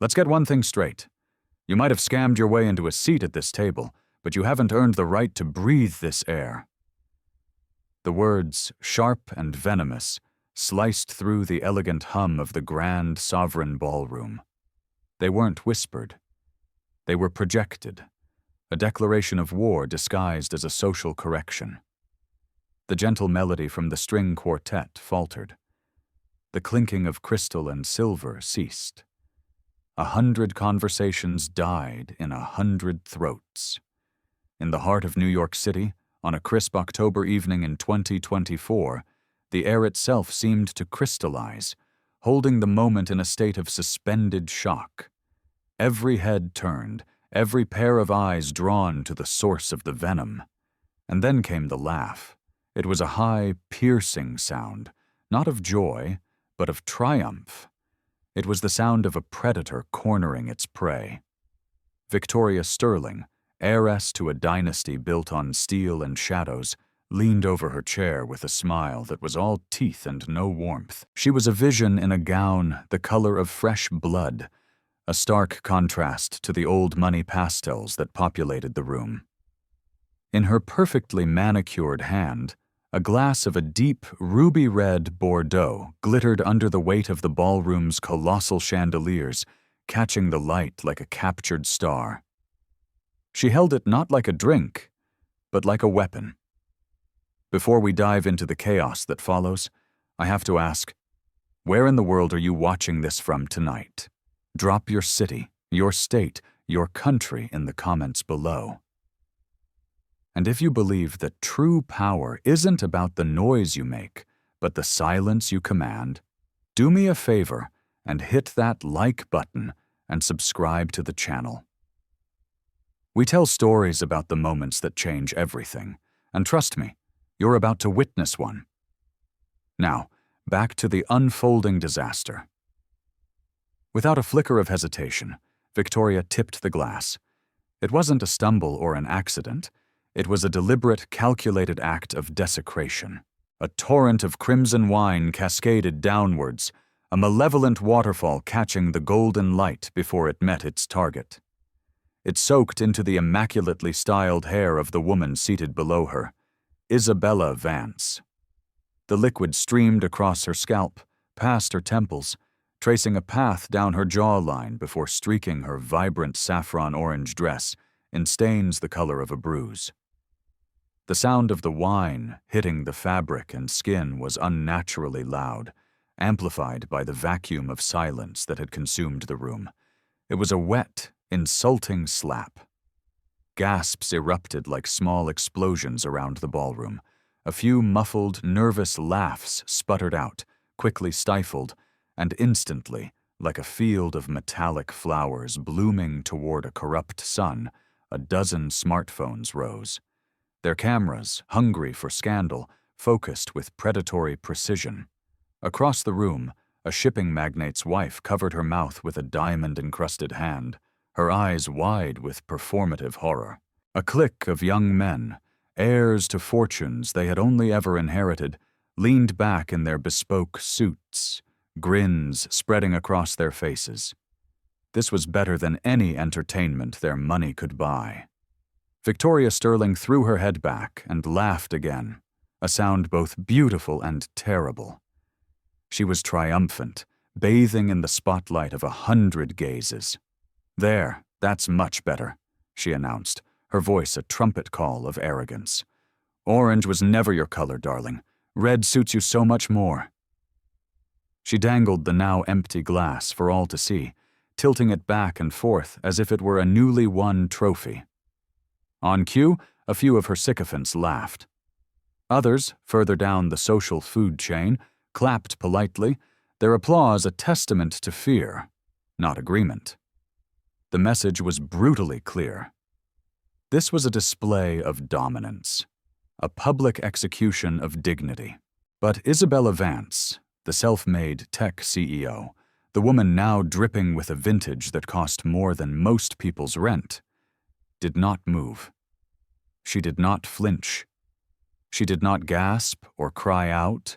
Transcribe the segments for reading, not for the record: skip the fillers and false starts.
Let's get one thing straight. You might have scammed your way into a seat at this table, but you haven't earned the right to breathe this air." The words, sharp and venomous, sliced through the elegant hum of the grand sovereign ballroom. They weren't whispered. They were projected, a declaration of war disguised as a social correction. The gentle melody from the string quartet faltered. The clinking of crystal and silver ceased. 100 conversations died in 100 throats. In the heart of New York City, on a crisp October evening in 2024, the air itself seemed to crystallize, holding the moment in a state of suspended shock. Every head turned, every pair of eyes drawn to the source of the venom. And then came the laugh. It was a high, piercing sound, not of joy, but of triumph. It was the sound of a predator cornering its prey. Victoria Sterling, heiress to a dynasty built on steel and shadows, leaned over her chair with a smile that was all teeth and no warmth. She was a vision in a gown the color of fresh blood, a stark contrast to the old money pastels that populated the room. In her perfectly manicured hand, a glass of a deep, ruby-red Bordeaux glittered under the weight of the ballroom's colossal chandeliers, catching the light like a captured star. She held it not like a drink, but like a weapon. Before we dive into the chaos that follows, I have to ask, where in the world are you watching this from tonight? Drop your city, your state, your country in the comments below. And if you believe that true power isn't about the noise you make, but the silence you command, do me a favor and hit that like button and subscribe to the channel. We tell stories about the moments that change everything, and trust me, you're about to witness one. Now, back to the unfolding disaster. Without a flicker of hesitation, Victoria tipped the glass. It wasn't a stumble or an accident. It was a deliberate, calculated act of desecration. A torrent of crimson wine cascaded downwards, a malevolent waterfall catching the golden light before it met its target. It soaked into the immaculately styled hair of the woman seated below her, Isabella Vance. The liquid streamed across her scalp, past her temples, tracing a path down her jawline before streaking her vibrant saffron-orange dress in stains the color of a bruise. The sound of the wine hitting the fabric and skin was unnaturally loud, amplified by the vacuum of silence that had consumed the room. It was a wet, insulting slap. Gasps erupted like small explosions around the ballroom. A few muffled, nervous laughs sputtered out, quickly stifled, and instantly, like a field of metallic flowers blooming toward a corrupt sun, a dozen smartphones rose. Their cameras, hungry for scandal, focused with predatory precision. Across the room, a shipping magnate's wife covered her mouth with a diamond-encrusted hand, her eyes wide with performative horror. A clique of young men, heirs to fortunes they had only ever inherited, leaned back in their bespoke suits, grins spreading across their faces. This was better than any entertainment their money could buy. Victoria Sterling threw her head back and laughed again, a sound both beautiful and terrible. She was triumphant, bathing in the spotlight of 100 gazes. "There, that's much better," she announced, her voice a trumpet call of arrogance. "Orange was never your color, darling. Red suits you so much more." She dangled the now empty glass for all to see, tilting it back and forth as if it were a newly won trophy. On cue, a few of her sycophants laughed. Others, further down the social food chain, clapped politely, their applause a testament to fear, not agreement. The message was brutally clear. This was a display of dominance, a public execution of dignity. But Isabella Vance, the self-made tech CEO, the woman now dripping with a vintage that cost more than most people's rent, did not move. She did not flinch. She did not gasp or cry out.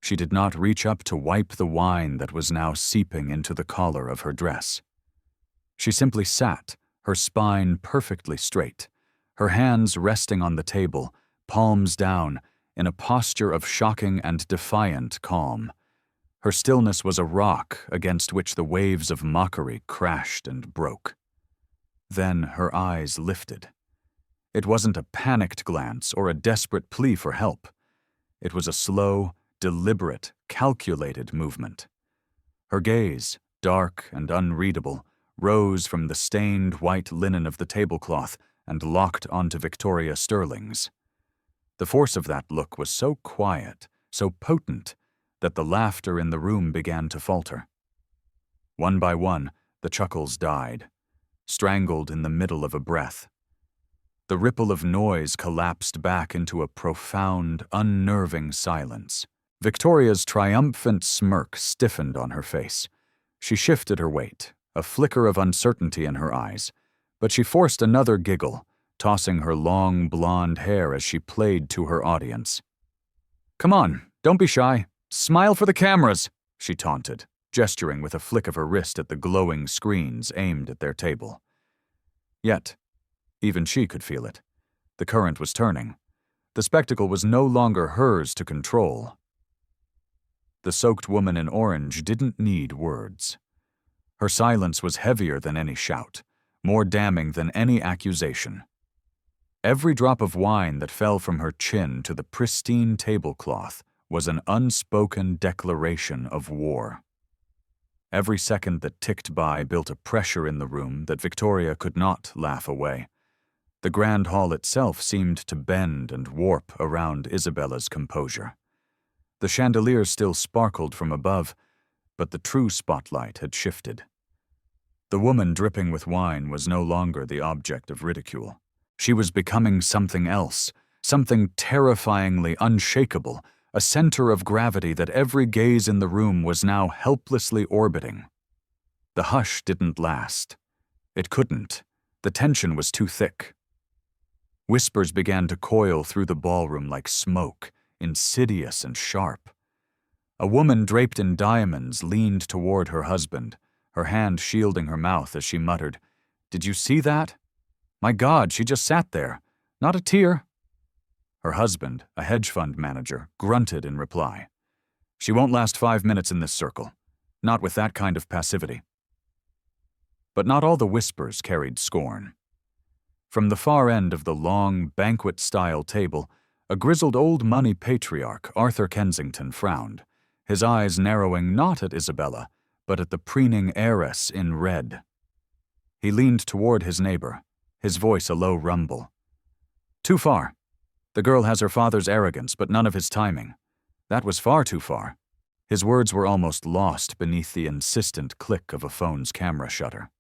She did not reach up to wipe the wine that was now seeping into the collar of her dress. She simply sat, her spine perfectly straight, her hands resting on the table, palms down, in a posture of shocking and defiant calm. Her stillness was a rock against which the waves of mockery crashed and broke. Then her eyes lifted. It wasn't a panicked glance or a desperate plea for help. It was a slow, deliberate, calculated movement. Her gaze, dark and unreadable, rose from the stained white linen of the tablecloth and locked onto Victoria Sterling's. The force of that look was so quiet, so potent, that the laughter in the room began to falter. One by one, the chuckles died, strangled in the middle of a breath. The ripple of noise collapsed back into a profound, unnerving silence. Victoria's triumphant smirk stiffened on her face. She shifted her weight, a flicker of uncertainty in her eyes, but she forced another giggle, tossing her long blonde hair as she played to her audience. "Come on, don't be shy. Smile for the cameras," she taunted, gesturing with a flick of her wrist at the glowing screens aimed at their table. Yet, even she could feel it. The current was turning. The spectacle was no longer hers to control. The soaked woman in orange didn't need words. Her silence was heavier than any shout, more damning than any accusation. Every drop of wine that fell from her chin to the pristine tablecloth was an unspoken declaration of war. Every second that ticked by built a pressure in the room that Victoria could not laugh away. The grand hall itself seemed to bend and warp around Isabella's composure. The chandeliers still sparkled from above, but the true spotlight had shifted. The woman dripping with wine was no longer the object of ridicule. She was becoming something else, something terrifyingly unshakable, a center of gravity that every gaze in the room was now helplessly orbiting. The hush didn't last. It couldn't. The tension was too thick. Whispers began to coil through the ballroom like smoke, insidious and sharp. A woman draped in diamonds leaned toward her husband, her hand shielding her mouth as she muttered, "Did you see that? My God, she just sat there. Not a tear." Her husband, a hedge fund manager, grunted in reply. "She won't last 5 minutes in this circle. Not with that kind of passivity." But not all the whispers carried scorn. From the far end of the long, banquet-style table, a grizzled old money patriarch, Arthur Kensington, frowned, his eyes narrowing not at Isabella, but at the preening heiress in red. He leaned toward his neighbor, his voice a low rumble. "Too far. The girl has her father's arrogance, but none of his timing. That was far too far." His words were almost lost beneath the insistent click of a phone's camera shutter.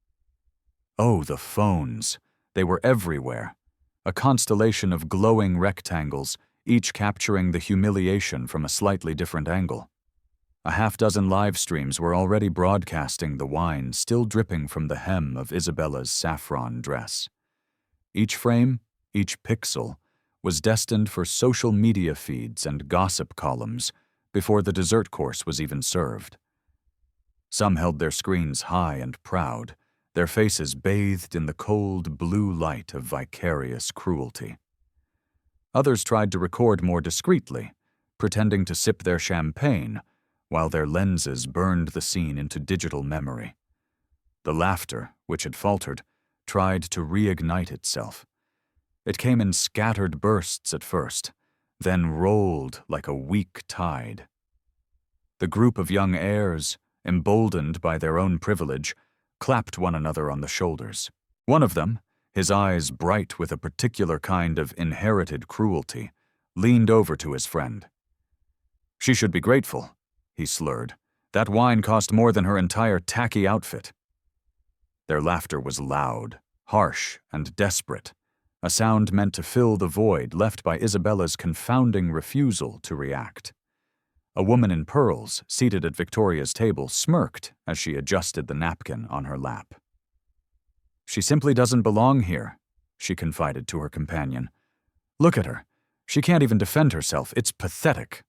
Oh, the phones. They were everywhere. A constellation of glowing rectangles, each capturing the humiliation from a slightly different angle. A half-dozen live streams were already broadcasting the wine still dripping from the hem of Isabella's saffron dress. Each frame, each pixel, was destined for social media feeds and gossip columns before the dessert course was even served. Some held their screens high and proud, their faces bathed in the cold blue light of vicarious cruelty. Others tried to record more discreetly, pretending to sip their champagne, while their lenses burned the scene into digital memory. The laughter, which had faltered, tried to reignite itself. It came in scattered bursts at first, then rolled like a weak tide. The group of young heirs, emboldened by their own privilege, clapped one another on the shoulders. One of them, his eyes bright with a particular kind of inherited cruelty, leaned over to his friend. "She should be grateful," he slurred. "That wine cost more than her entire tacky outfit." Their laughter was loud, harsh, and desperate, a sound meant to fill the void left by Isabella's confounding refusal to react. A woman in pearls, seated at Victoria's table, smirked as she adjusted the napkin on her lap. "She simply doesn't belong here," she confided to her companion. "Look at her. She can't even defend herself. It's pathetic."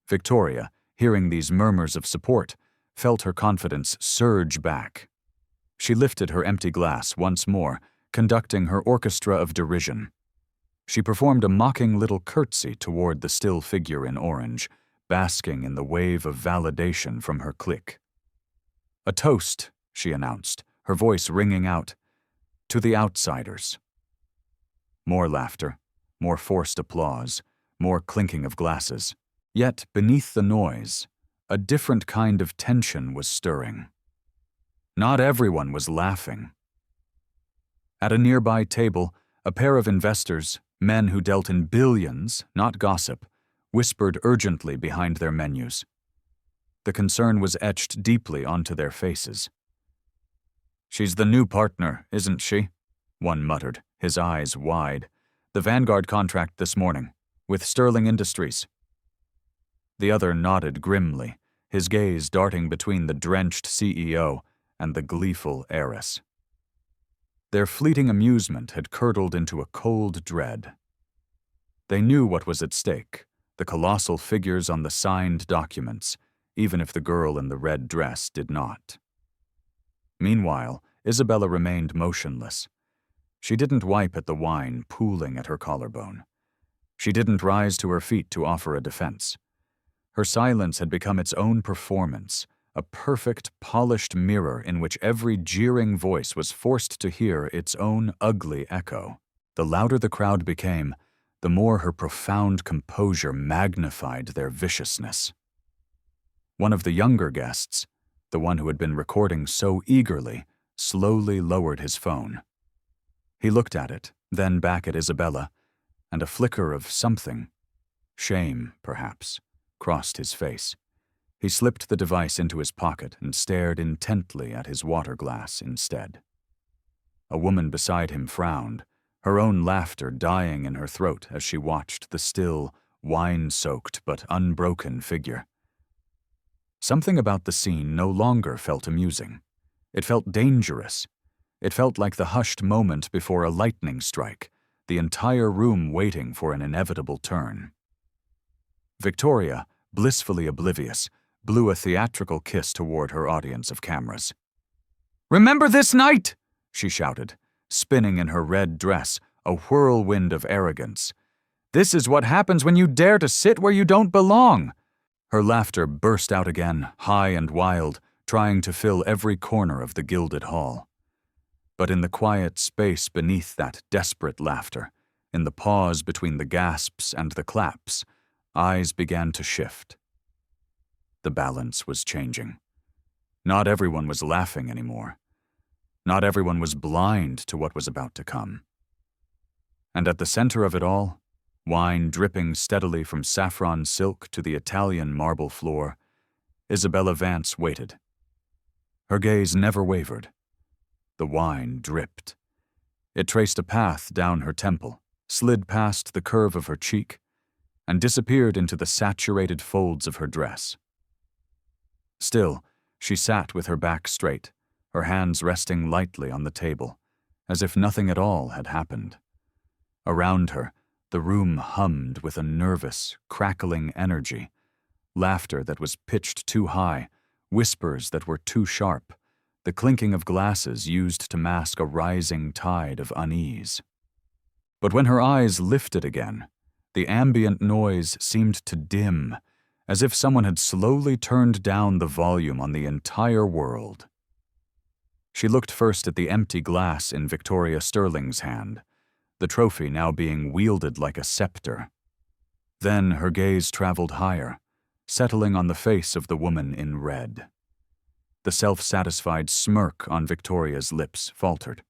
Victoria, hearing these murmurs of support, felt her confidence surge back. She lifted her empty glass once more, conducting her orchestra of derision. She performed a mocking little curtsy toward the still figure in orange, basking in the wave of validation from her clique. "A toast," she announced, her voice ringing out, "to the outsiders." More laughter, more forced applause, more clinking of glasses. Yet, beneath the noise, a different kind of tension was stirring. Not everyone was laughing. At a nearby table, a pair of investors, men who dealt in billions, not gossip, whispered urgently behind their menus. The concern was etched deeply onto their faces. "She's the new partner, isn't she?" one muttered, his eyes wide. "The Vanguard contract this morning, with Sterling Industries." The other nodded grimly, his gaze darting between the drenched CEO and the gleeful heiress. Their fleeting amusement had curdled into a cold dread. They knew what was at stake, the colossal figures on the signed documents, even if the girl in the red dress did not. Meanwhile, Isabella remained motionless. She didn't wipe at the wine pooling at her collarbone. She didn't rise to her feet to offer a defense. Her silence had become its own performance, a perfect, polished mirror in which every jeering voice was forced to hear its own ugly echo. The louder the crowd became, the more her profound composure magnified their viciousness. One of the younger guests, the one who had been recording so eagerly, slowly lowered his phone. He looked at it, then back at Isabella, and a flicker of something, shame, perhaps, crossed his face. He slipped the device into his pocket and stared intently at his water glass instead. A woman beside him frowned, her own laughter dying in her throat as she watched the still, wine-soaked but unbroken figure. Something about the scene no longer felt amusing. It felt dangerous. It felt like the hushed moment before a lightning strike, the entire room waiting for an inevitable turn. Victoria, blissfully oblivious, blew a theatrical kiss toward her audience of cameras. "Remember this night!" she shouted, spinning in her red dress, a whirlwind of arrogance. "This is what happens when you dare to sit where you don't belong!" Her laughter burst out again, high and wild, trying to fill every corner of the gilded hall. But in the quiet space beneath that desperate laughter, in the pause between the gasps and the claps, eyes began to shift. The balance was changing. Not everyone was laughing anymore. Not everyone was blind to what was about to come. And at the center of it all, wine dripping steadily from saffron silk to the Italian marble floor, Isabella Vance waited. Her gaze never wavered. The wine dripped. It traced a path down her temple, slid past the curve of her cheek, and disappeared into the saturated folds of her dress. Still, she sat with her back straight, her hands resting lightly on the table, as if nothing at all had happened. Around her, the room hummed with a nervous, crackling energy, laughter that was pitched too high, whispers that were too sharp, the clinking of glasses used to mask a rising tide of unease. But when her eyes lifted again, the ambient noise seemed to dim, as if someone had slowly turned down the volume on the entire world. She looked first at the empty glass in Victoria Sterling's hand, the trophy now being wielded like a scepter. Then her gaze traveled higher, settling on the face of the woman in red. The self-satisfied smirk on Victoria's lips faltered.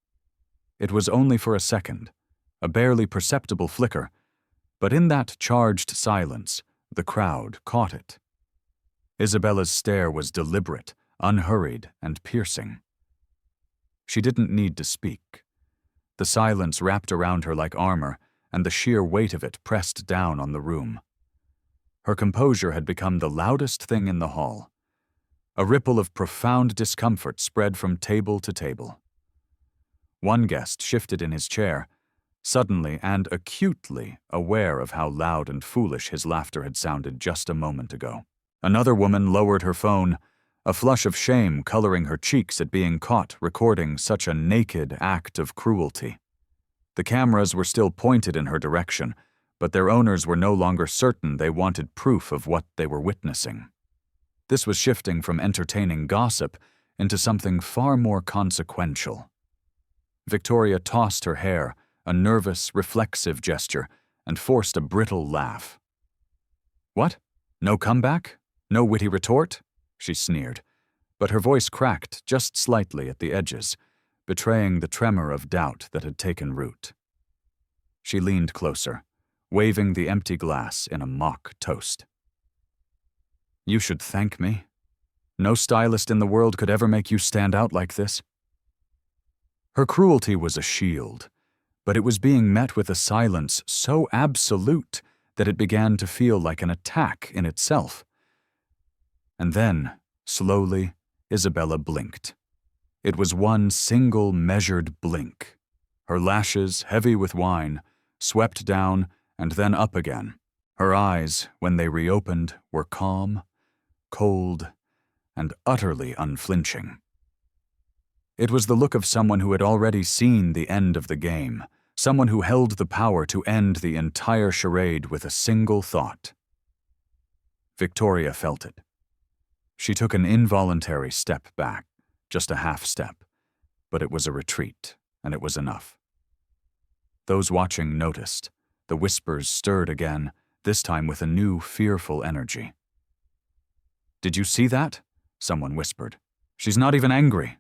It was only for a second, a barely perceptible flicker, but in that charged silence, the crowd caught it. Isabella's stare was deliberate, unhurried, and piercing. She didn't need to speak. The silence wrapped around her like armor, and the sheer weight of it pressed down on the room. Her composure had become the loudest thing in the hall. A ripple of profound discomfort spread from table to table. One guest shifted in his chair, suddenly and acutely aware of how loud and foolish his laughter had sounded just a moment ago. Another woman lowered her phone, a flush of shame coloring her cheeks at being caught recording such a naked act of cruelty. The cameras were still pointed in her direction, but their owners were no longer certain they wanted proof of what they were witnessing. This was shifting from entertaining gossip into something far more consequential. Victoria tossed her hair, a nervous, reflexive gesture, and forced a brittle laugh. "What? No comeback? No witty retort?" she sneered, but her voice cracked just slightly at the edges, betraying the tremor of doubt that had taken root. She leaned closer, waving the empty glass in a mock toast. "You should thank me. No stylist in the world could ever make you stand out like this." Her cruelty was a shield, but it was being met with a silence so absolute that it began to feel like an attack in itself. And then, slowly, Isabella blinked. It was one single measured blink. Her lashes, heavy with wine, swept down and then up again. Her eyes, when they reopened, were calm, cold, and utterly unflinching. It was the look of someone who had already seen the end of the game, someone who held the power to end the entire charade with a single thought. Victoria felt it. She took an involuntary step back, just a half step, but it was a retreat, and it was enough. Those watching noticed. The whispers stirred again, this time with a new, fearful energy. "Did you see that?" someone whispered. "She's not even angry."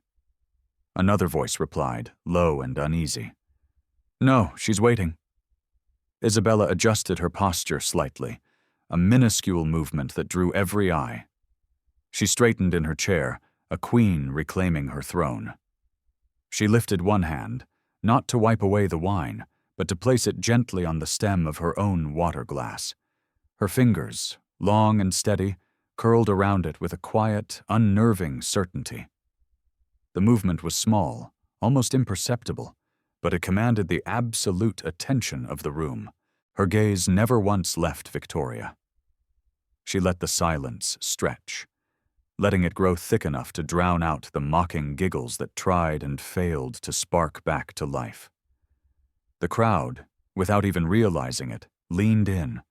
Another voice replied, low and uneasy. "No, she's waiting." Isabella adjusted her posture slightly, a minuscule movement that drew every eye. She straightened in her chair, a queen reclaiming her throne. She lifted one hand, not to wipe away the wine, but to place it gently on the stem of her own water glass. Her fingers, long and steady, curled around it with a quiet, unnerving certainty. The movement was small, almost imperceptible, but it commanded the absolute attention of the room. Her gaze never once left Victoria. She let the silence stretch, letting it grow thick enough to drown out the mocking giggles that tried and failed to spark back to life. The crowd, without even realizing it, leaned in,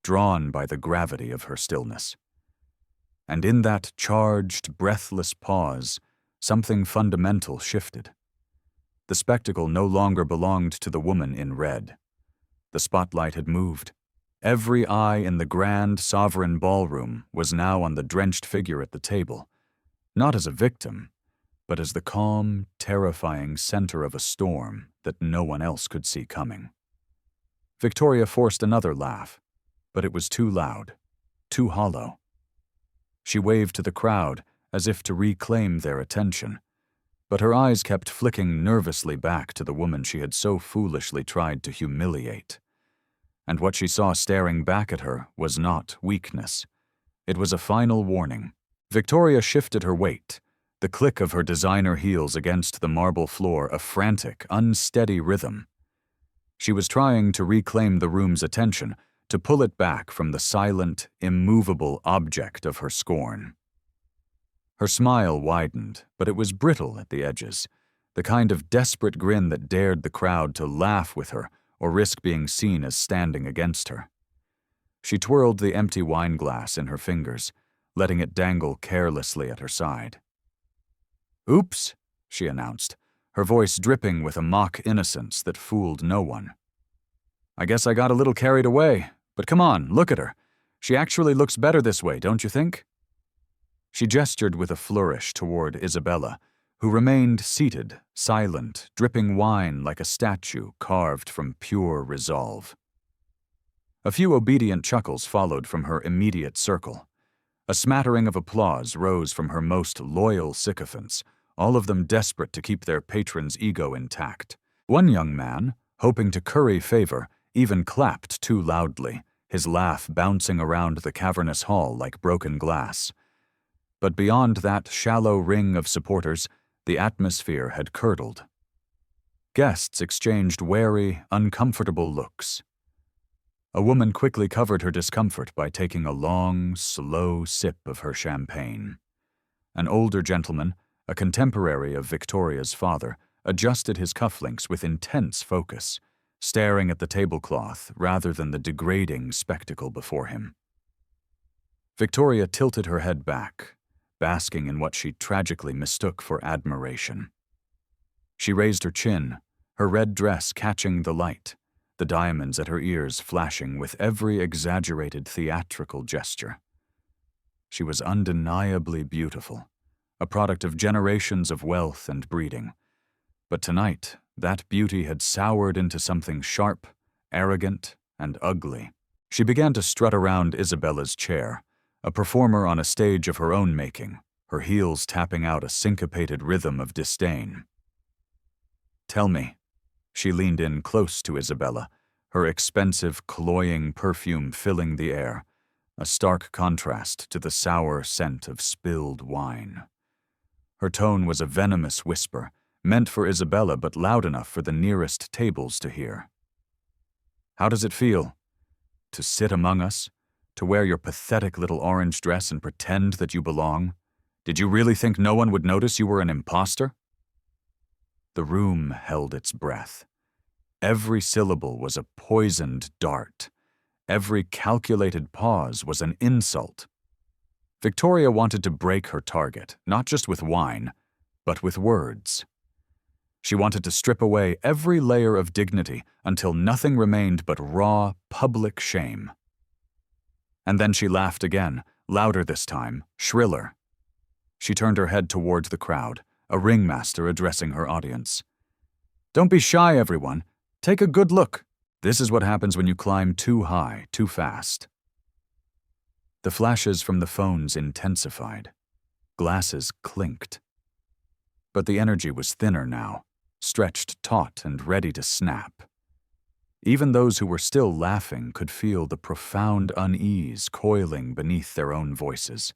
drawn by the gravity of her stillness. And in that charged, breathless pause, something fundamental shifted. The spectacle no longer belonged to the woman in red. The spotlight had moved. Every eye in the grand, sovereign ballroom was now on the drenched figure at the table, not as a victim, but as the calm, terrifying center of a storm that no one else could see coming. Victoria forced another laugh, but it was too loud, too hollow. She waved to the crowd as if to reclaim their attention, but her eyes kept flicking nervously back to the woman she had so foolishly tried to humiliate. And what she saw staring back at her was not weakness. It was a final warning. Victoria shifted her weight, the click of her designer heels against the marble floor a frantic, unsteady rhythm. She was trying to reclaim the room's attention, to pull it back from the silent, immovable object of her scorn. Her smile widened, but it was brittle at the edges, the kind of desperate grin that dared the crowd to laugh with her or risk being seen as standing against her. She twirled the empty wine glass in her fingers, letting it dangle carelessly at her side. "Oops," she announced, her voice dripping with a mock innocence that fooled no one. "I guess I got a little carried away, but come on, look at her. She actually looks better this way, don't you think?" She gestured with a flourish toward Isabella, who remained seated, silent, dripping wine like a statue carved from pure resolve. A few obedient chuckles followed from her immediate circle. A smattering of applause rose from her most loyal sycophants, all of them desperate to keep their patron's ego intact. One young man, hoping to curry favor, even clapped too loudly, his laugh bouncing around the cavernous hall like broken glass. But beyond that shallow ring of supporters, the atmosphere had curdled. Guests exchanged wary, uncomfortable looks. A woman quickly covered her discomfort by taking a long, slow sip of her champagne. An older gentleman, a contemporary of Victoria's father, adjusted his cufflinks with intense focus, staring at the tablecloth rather than the degrading spectacle before him. Victoria tilted her head back, basking in what she tragically mistook for admiration. She raised her chin, her red dress catching the light, the diamonds at her ears flashing with every exaggerated theatrical gesture. She was undeniably beautiful, a product of generations of wealth and breeding. But tonight, that beauty had soured into something sharp, arrogant, and ugly. She began to strut around Isabella's chair, a performer on a stage of her own making, her heels tapping out a syncopated rhythm of disdain. "Tell me." She leaned in close to Isabella, her expensive, cloying perfume filling the air, a stark contrast to the sour scent of spilled wine. Her tone was a venomous whisper, meant for Isabella but loud enough for the nearest tables to hear. "How does it feel? To sit among us? To wear your pathetic little orange dress and pretend that you belong? Did you really think no one would notice you were an imposter?" The room held its breath. Every syllable was a poisoned dart. Every calculated pause was an insult. Victoria wanted to break her target, not just with wine, but with words. She wanted to strip away every layer of dignity until nothing remained but raw, public shame. And then she laughed again, louder this time, shriller. She turned her head toward the crowd, a ringmaster addressing her audience. "Don't be shy, everyone. Take a good look. This is what happens when you climb too high, too fast." The flashes from the phones intensified. Glasses clinked. But the energy was thinner now, stretched taut and ready to snap. Even those who were still laughing could feel the profound unease coiling beneath their own voices,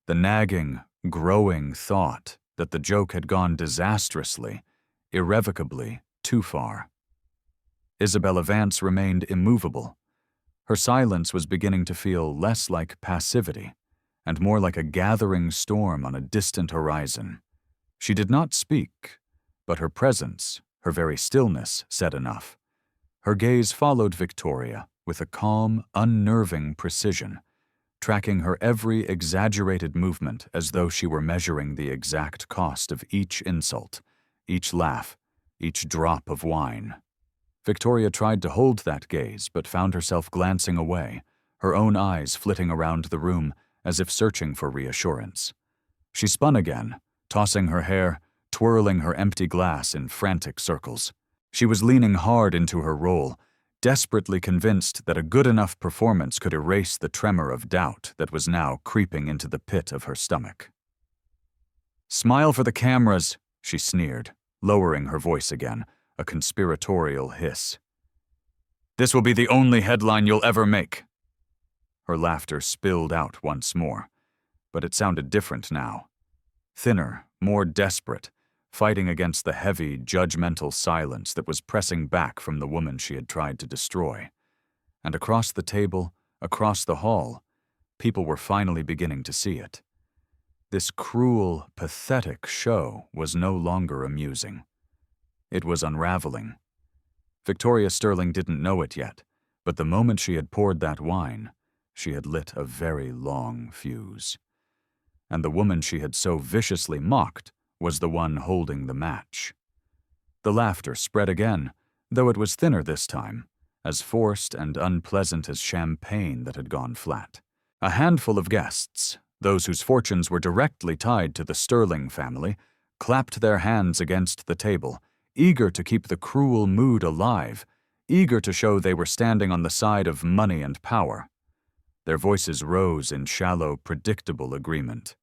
the nagging, growing thought that the joke had gone disastrously, irrevocably, too far. Isabella Vance remained immovable. Her silence was beginning to feel less like passivity and more like a gathering storm on a distant horizon. She did not speak, but her presence, her very stillness, said enough. Her gaze followed Victoria with a calm, unnerving precision, tracking her every exaggerated movement as though she were measuring the exact cost of each insult, each laugh, each drop of wine. Victoria tried to hold that gaze, but found herself glancing away, her own eyes flitting around the room as if searching for reassurance. She spun again, tossing her hair, twirling her empty glass in frantic circles. She was leaning hard into her role, desperately convinced that a good enough performance could erase the tremor of doubt that was now creeping into the pit of her stomach. "Smile for the cameras," she sneered, lowering her voice again, a conspiratorial hiss. "This will be the only headline you'll ever make." Her laughter spilled out once more, but it sounded different now. Thinner, more desperate, fighting against the heavy, judgmental silence that was pressing back from the woman she had tried to destroy. And across the table, across the hall, people were finally beginning to see it. This cruel, pathetic show was no longer amusing. It was unraveling. Victoria Sterling didn't know it yet, but the moment she had poured that wine, she had lit a very long fuse. And the woman she had so viciously mocked was the one holding the match. The laughter spread again, though it was thinner this time, as forced and unpleasant as champagne that had gone flat. A handful of guests, those whose fortunes were directly tied to the Sterling family, clapped their hands against the table, eager to keep the cruel mood alive, eager to show they were standing on the side of money and power. Their voices rose in shallow, predictable agreement.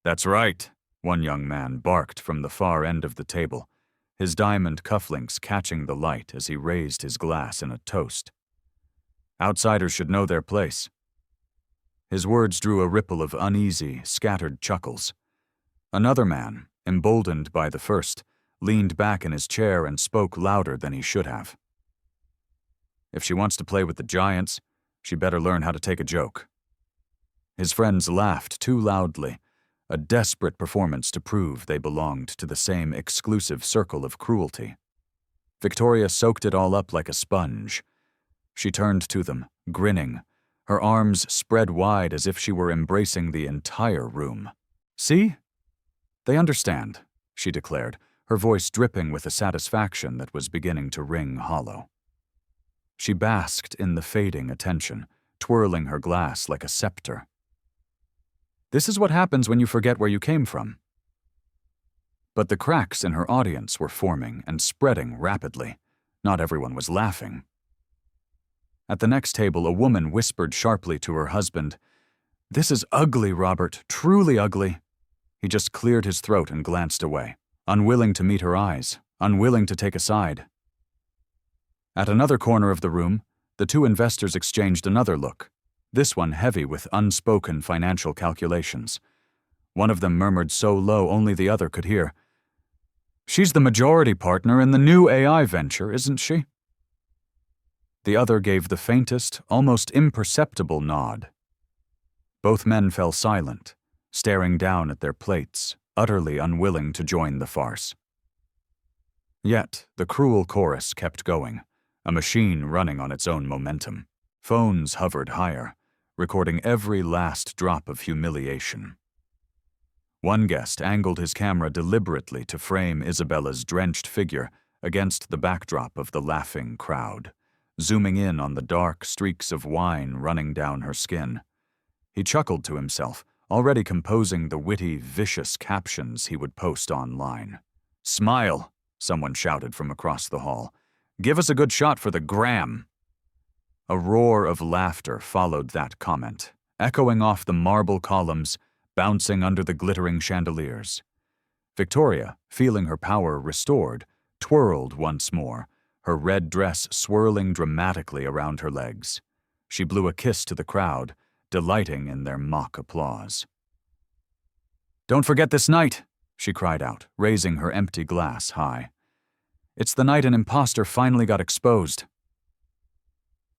"That's right," one young man barked from the far end of the table, his diamond cufflinks catching the light as he raised his glass in a toast. "Outsiders should know their place." His words drew a ripple of uneasy, scattered chuckles. Another man, emboldened by the first, leaned back in his chair and spoke louder than he should have. "If she wants to play with the giants, she better learn how to take a joke." His friends laughed too loudly, a desperate performance to prove they belonged to the same exclusive circle of cruelty. Victoria soaked it all up like a sponge. She turned to them, grinning, her arms spread wide as if she were embracing the entire room. "See? They understand," she declared, her voice dripping with a satisfaction that was beginning to ring hollow. She basked in the fading attention, twirling her glass like a scepter. "This is what happens when you forget where you came from." But the cracks in her audience were forming and spreading rapidly. Not everyone was laughing. At the next table, a woman whispered sharply to her husband, "This is ugly, Robert, truly ugly." He just cleared his throat and glanced away, unwilling to meet her eyes, unwilling to take a side. At another corner of the room, the two investors exchanged another look, this one heavy with unspoken financial calculations. One of them murmured so low only the other could hear, "She's the majority partner in the new AI venture, isn't she?" The other gave the faintest, almost imperceptible nod. Both men fell silent, staring down at their plates, utterly unwilling to join the farce. Yet the cruel chorus kept going, a machine running on its own momentum. Phones hovered higher, recording every last drop of humiliation. One guest angled his camera deliberately to frame Isabella's drenched figure against the backdrop of the laughing crowd, zooming in on the dark streaks of wine running down her skin. He chuckled to himself, already composing the witty, vicious captions he would post online. "Smile," someone shouted from across the hall. "Give us a good shot for the gram." A roar of laughter followed that comment, echoing off the marble columns, bouncing under the glittering chandeliers. Victoria, feeling her power restored, twirled once more, her red dress swirling dramatically around her legs. She blew a kiss to the crowd, delighting in their mock applause. "Don't forget this night," she cried out, raising her empty glass high. "It's the night an imposter finally got exposed."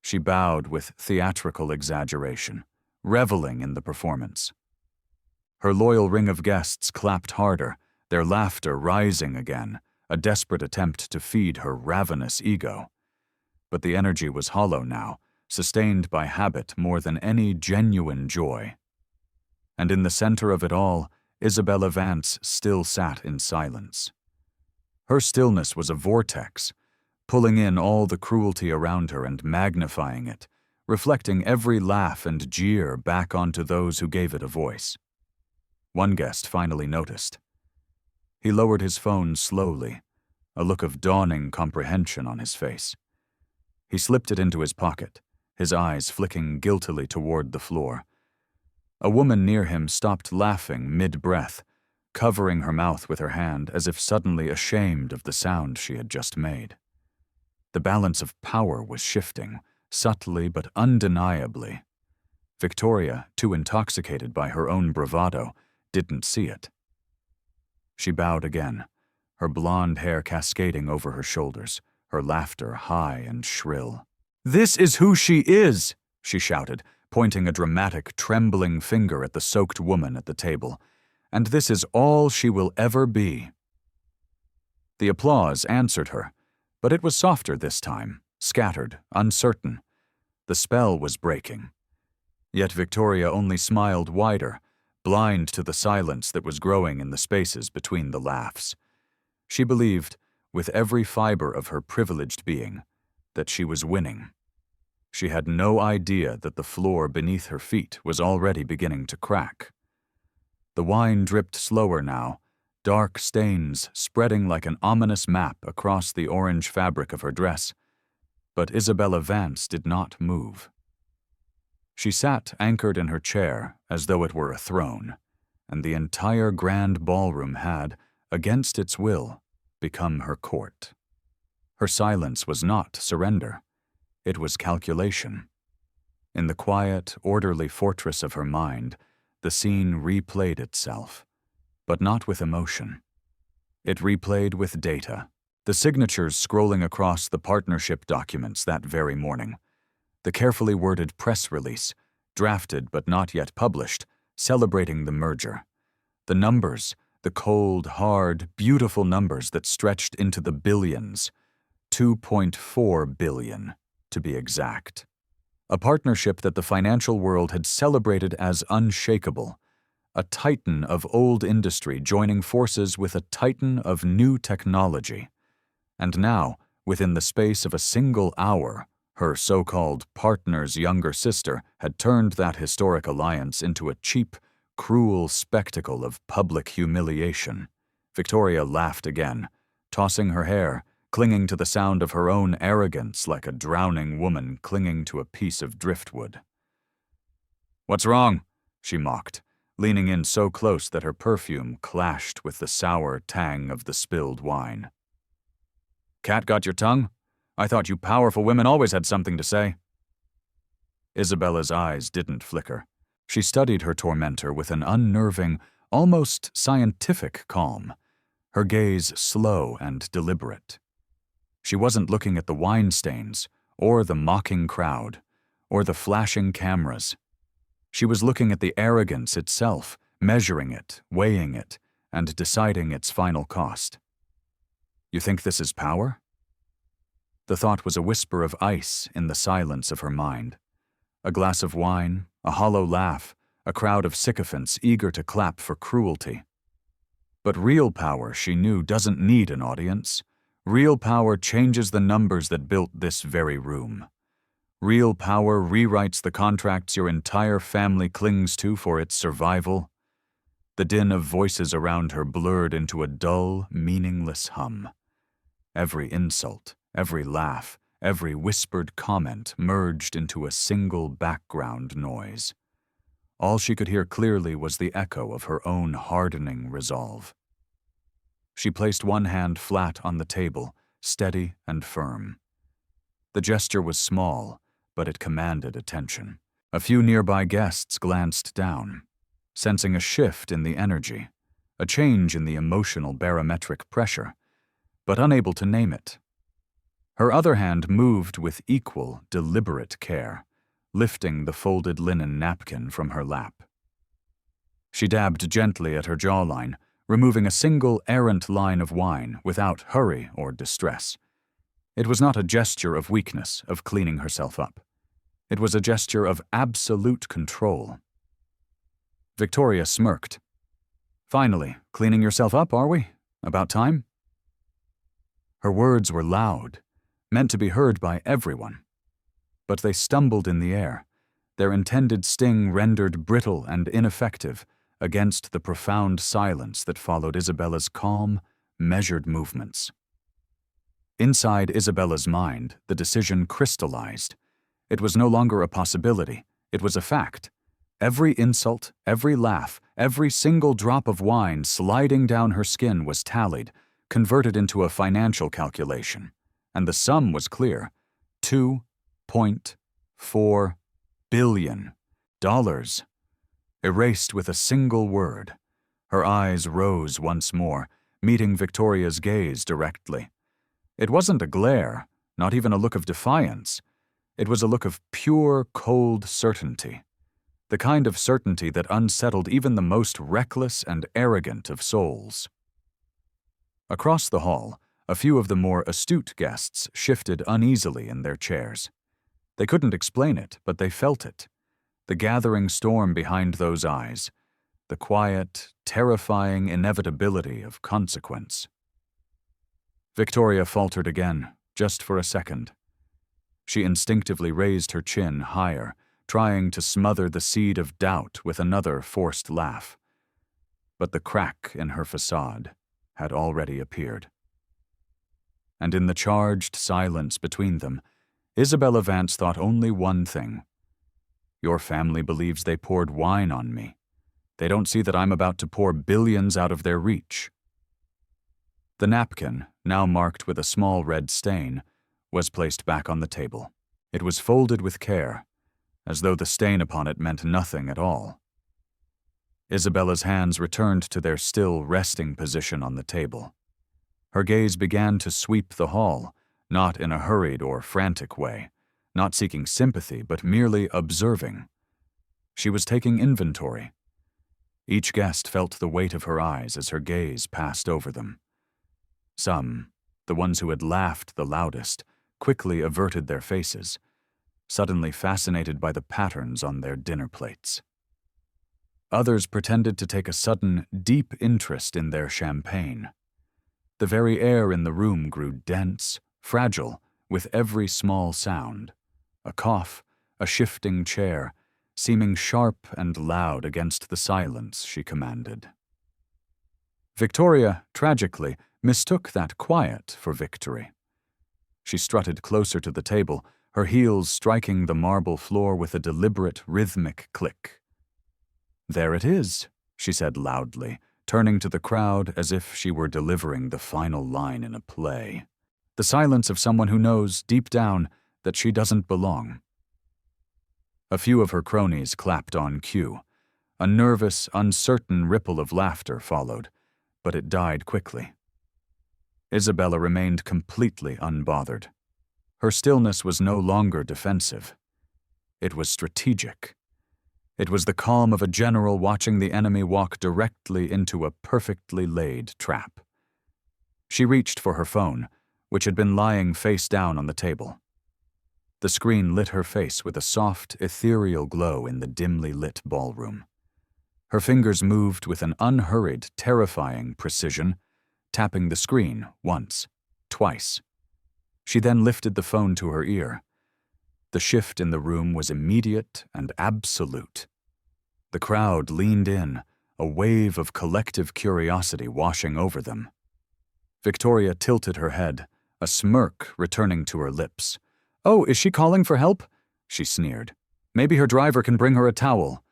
She bowed with theatrical exaggeration, reveling in the performance. Her loyal ring of guests clapped harder, their laughter rising again, a desperate attempt to feed her ravenous ego. But the energy was hollow now, sustained by habit more than any genuine joy. And in the center of it all, Isabella Vance still sat in silence. Her stillness was a vortex, pulling in all the cruelty around her and magnifying it, reflecting every laugh and jeer back onto those who gave it a voice. One guest finally noticed. He lowered his phone slowly, a look of dawning comprehension on his face. He slipped it into his pocket, his eyes flicking guiltily toward the floor. A woman near him stopped laughing mid-breath, covering her mouth with her hand as if suddenly ashamed of the sound she had just made. The balance of power was shifting, subtly but undeniably. Victoria, too intoxicated by her own bravado, didn't see it. She bowed again, her blonde hair cascading over her shoulders, her laughter high and shrill. "This is who she is!" she shouted, pointing a dramatic, trembling finger at the soaked woman at the table. "And this is all she will ever be." The applause answered her, but it was softer this time, scattered, uncertain. The spell was breaking. Yet Victoria only smiled wider, blind to the silence that was growing in the spaces between the laughs. She believed, with every fiber of her privileged being, that she was winning. She had no idea that the floor beneath her feet was already beginning to crack. The wine dripped slower now, dark stains spreading like an ominous map across the orange fabric of her dress, but Isabella Vance did not move. She sat anchored in her chair as though it were a throne, and the entire grand ballroom had, against its will, become her court. Her silence was not surrender. It was calculation. In the quiet, orderly fortress of her mind, the scene replayed itself, but not with emotion. It replayed with data, the signatures scrolling across the partnership documents that very morning, the carefully worded press release, drafted but not yet published, celebrating the merger, The numbers, the cold, hard, beautiful numbers that stretched into the billions. 2.4 billion, to be exact. A partnership that the financial world had celebrated as unshakable. A titan of old industry joining forces with a titan of new technology. And now, within the space of a single hour, her so-called partner's younger sister had turned that historic alliance into a cheap, cruel spectacle of public humiliation. Victoria laughed again, tossing her hair, clinging to the sound of her own arrogance like a drowning woman clinging to a piece of driftwood. "What's wrong?" she mocked, leaning in so close that her perfume clashed with the sour tang of the spilled wine. "Cat got your tongue? I thought you powerful women always had something to say." Isabella's eyes didn't flicker. She studied her tormentor with an unnerving, almost scientific calm, her gaze slow and deliberate. She wasn't looking at the wine stains, or the mocking crowd, or the flashing cameras. She was looking at the arrogance itself, measuring it, weighing it, and deciding its final cost. "You think this is power?" The thought was a whisper of ice in the silence of her mind. A glass of wine, a hollow laugh, a crowd of sycophants eager to clap for cruelty. But real power, she knew, doesn't need an audience. Real power changes the numbers that built this very room. Real power rewrites the contracts your entire family clings to for its survival. The din of voices around her blurred into a dull, meaningless hum. Every insult, every laugh, every whispered comment merged into a single background noise. All she could hear clearly was the echo of her own hardening resolve. She placed one hand flat on the table, steady and firm. The gesture was small, but it commanded attention. A few nearby guests glanced down, sensing a shift in the energy, a change in the emotional barometric pressure, but unable to name it. Her other hand moved with equal, deliberate care, lifting the folded linen napkin from her lap. She dabbed gently at her jawline, removing a single errant line of wine without hurry or distress. It was not a gesture of weakness, of cleaning herself up. It was a gesture of absolute control. Victoria smirked. "Finally, cleaning yourself up, are we? About time?" Her words were loud, meant to be heard by everyone. But they stumbled in the air, their intended sting rendered brittle and ineffective against the profound silence that followed Isabella's calm, measured movements. Inside Isabella's mind, the decision crystallized. It was no longer a possibility, it was a fact. Every insult, every laugh, every single drop of wine sliding down her skin was tallied, converted into a financial calculation. And the sum was clear: $2.4 billion. Erased with a single word. Her eyes rose once more, meeting Victoria's gaze directly. It wasn't a glare, not even a look of defiance. It was a look of pure, cold certainty. The kind of certainty that unsettled even the most reckless and arrogant of souls. Across the hall, a few of the more astute guests shifted uneasily in their chairs. They couldn't explain it, but they felt it. The gathering storm behind those eyes, the quiet, terrifying inevitability of consequence. Victoria faltered again, just for a second. She instinctively raised her chin higher, trying to smother the seed of doubt with another forced laugh. But the crack in her facade had already appeared. And in the charged silence between them, Isabella Vance thought only one thing. Your family believes they poured wine on me. They don't see that I'm about to pour billions out of their reach. The napkin, now marked with a small red stain, was placed back on the table. It was folded with care, as though the stain upon it meant nothing at all. Isabella's hands returned to their still resting position on the table. Her gaze began to sweep the hall, not in a hurried or frantic way, not seeking sympathy, but merely observing. She was taking inventory. Each guest felt the weight of her eyes as her gaze passed over them. Some, the ones who had laughed the loudest, quickly averted their faces, suddenly fascinated by the patterns on their dinner plates. Others pretended to take a sudden, deep interest in their champagne. The very air in the room grew dense, fragile, with every small sound. A cough, a shifting chair, seeming sharp and loud against the silence she commanded. Victoria, tragically, mistook that quiet for victory. She strutted closer to the table, her heels striking the marble floor with a deliberate, rhythmic click. "There it is," she said loudly, turning to the crowd as if she were delivering the final line in a play. The silence of someone who knows, deep down, that she doesn't belong. A few of her cronies clapped on cue. A nervous, uncertain ripple of laughter followed, but it died quickly. Isabella remained completely unbothered. Her stillness was no longer defensive. It was strategic. It was the calm of a general watching the enemy walk directly into a perfectly laid trap. She reached for her phone, which had been lying face down on the table. The screen lit her face with a soft, ethereal glow in the dimly lit ballroom. Her fingers moved with an unhurried, terrifying precision, tapping the screen once, twice. She then lifted the phone to her ear. The shift in the room was immediate and absolute. The crowd leaned in, a wave of collective curiosity washing over them. Victoria tilted her head, a smirk returning to her lips. "Oh, is she calling for help?" she sneered. "Maybe her driver can bring her a towel."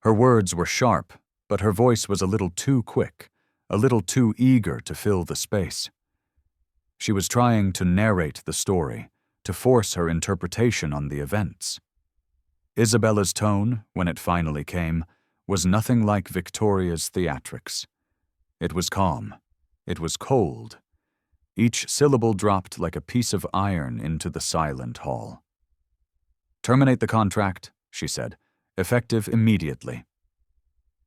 Her words were sharp, but her voice was a little too quick, a little too eager to fill the space. She was trying to narrate the story, to force her interpretation on the events. Isabella's tone, when it finally came, was nothing like Victoria's theatrics. It was calm. It was cold. Each syllable dropped like a piece of iron into the silent hall. "Terminate the contract," she said, "effective immediately."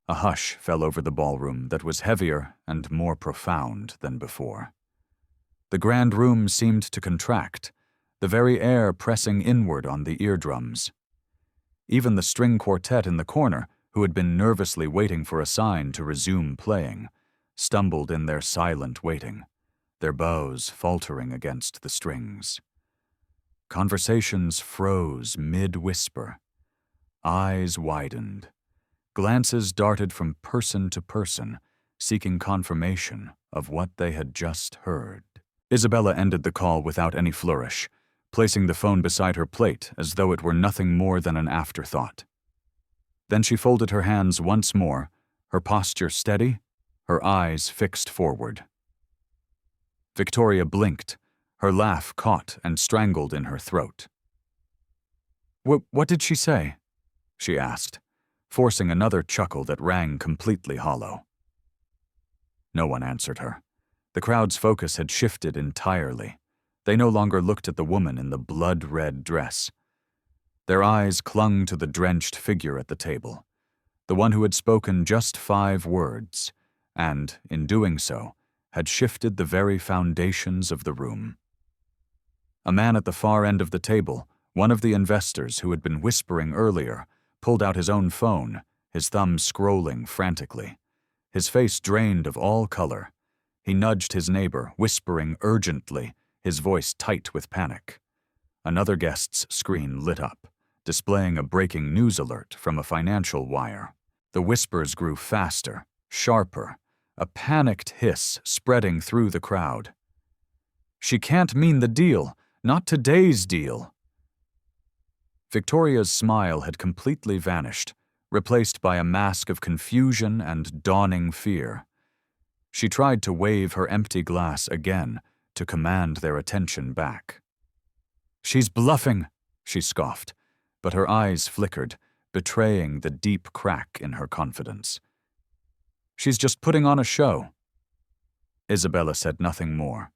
A hush fell over the ballroom that was heavier and more profound than before. The grand room seemed to contract, the very air pressing inward on the eardrums. Even the string quartet in the corner, who had been nervously waiting for a sign to resume playing, stumbled in their silent waiting, their bows faltering against the strings. Conversations froze mid-whisper. Eyes widened. Glances darted from person to person, seeking confirmation of what they had just heard. Isabella ended the call without any flourish, placing the phone beside her plate as though it were nothing more than an afterthought. Then she folded her hands once more, her posture steady, her eyes fixed forward. Victoria blinked, her laugh caught and strangled in her throat. What did she say?" she asked, forcing another chuckle that rang completely hollow. No one answered her. The crowd's focus had shifted entirely. They no longer looked at the woman in the blood-red dress. Their eyes clung to the drenched figure at the table, the one who had spoken just 5 words, and, in doing so, had shifted the very foundations of the room. A man at the far end of the table, one of the investors who had been whispering earlier, pulled out his own phone, his thumb scrolling frantically. His face drained of all color. He nudged his neighbor, whispering urgently, his voice tight with panic. Another guest's screen lit up, displaying a breaking news alert from a financial wire. The whispers grew faster, sharper, a panicked hiss spreading through the crowd. "She can't mean the deal, not today's deal." Victoria's smile had completely vanished, replaced by a mask of confusion and dawning fear. She tried to wave her empty glass again to command their attention back. "She's bluffing," she scoffed, but her eyes flickered, betraying the deep crack in her confidence. "She's just putting on a show." Isabella said nothing more.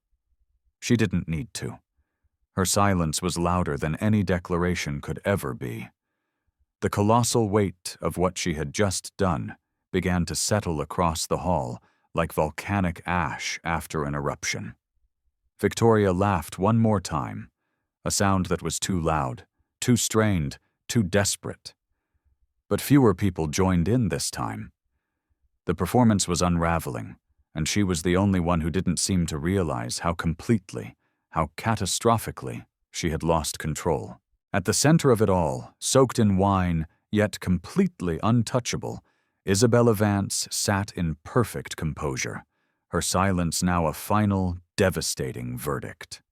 She didn't need to. Her silence was louder than any declaration could ever be. The colossal weight of what she had just done began to settle across the hall like volcanic ash after an eruption. Victoria laughed one more time, a sound that was too loud, too strained, too desperate. But fewer people joined in this time. The performance was unraveling, and she was the only one who didn't seem to realize how completely, how catastrophically, she had lost control. At the center of it all, soaked in wine, yet completely untouchable, Isabella Vance sat in perfect composure, her silence now a final, devastating verdict.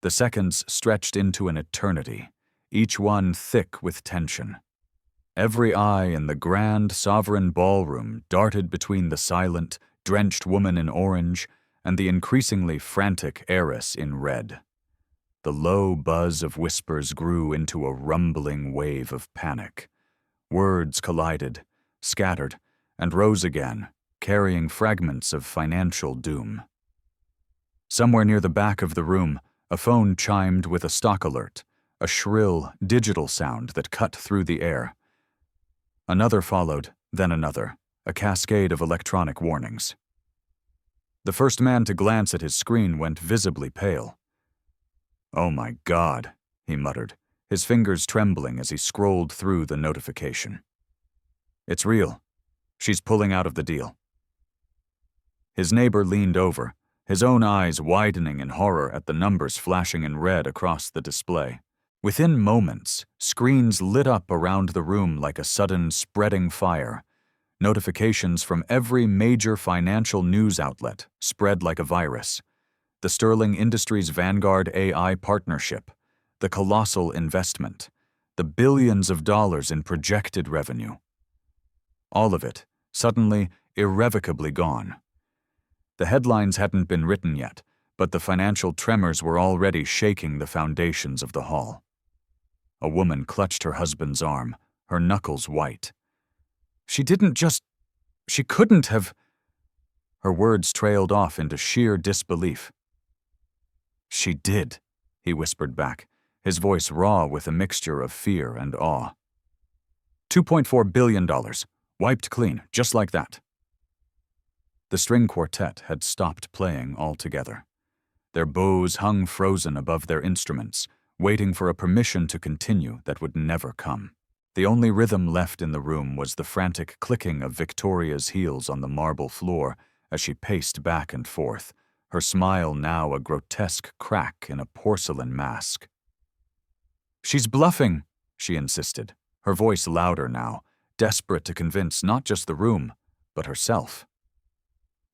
The seconds stretched into an eternity, each one thick with tension. Every eye in the grand sovereign ballroom darted between the silent, drenched woman in orange and the increasingly frantic heiress in red. The low buzz of whispers grew into a rumbling wave of panic. Words collided, scattered, and rose again, carrying fragments of financial doom. Somewhere near the back of the room, a phone chimed with a stock alert, a shrill, digital sound that cut through the air. Another followed, then another, a cascade of electronic warnings. The first man to glance at his screen went visibly pale. "Oh my God," he muttered, his fingers trembling as he scrolled through the notification. "It's real. She's pulling out of the deal." His neighbor leaned over, his own eyes widening in horror at the numbers flashing in red across the display. Within moments, screens lit up around the room like a sudden spreading fire. Notifications from every major financial news outlet spread like a virus. The Sterling Industries Vanguard AI partnership, the colossal investment, the billions of dollars in projected revenue. All of it, suddenly, irrevocably gone. The headlines hadn't been written yet, but the financial tremors were already shaking the foundations of the hall. A woman clutched her husband's arm, her knuckles white. She couldn't have. Her words trailed off into sheer disbelief. "She did," he whispered back, his voice raw with a mixture of fear and awe. $2.4 billion, wiped clean, just like that. The string quartet had stopped playing altogether. Their bows hung frozen above their instruments, waiting for a permission to continue that would never come. The only rhythm left in the room was the frantic clicking of Victoria's heels on the marble floor as she paced back and forth, her smile now a grotesque crack in a porcelain mask. "She's bluffing," she insisted, her voice louder now, desperate to convince not just the room, but herself.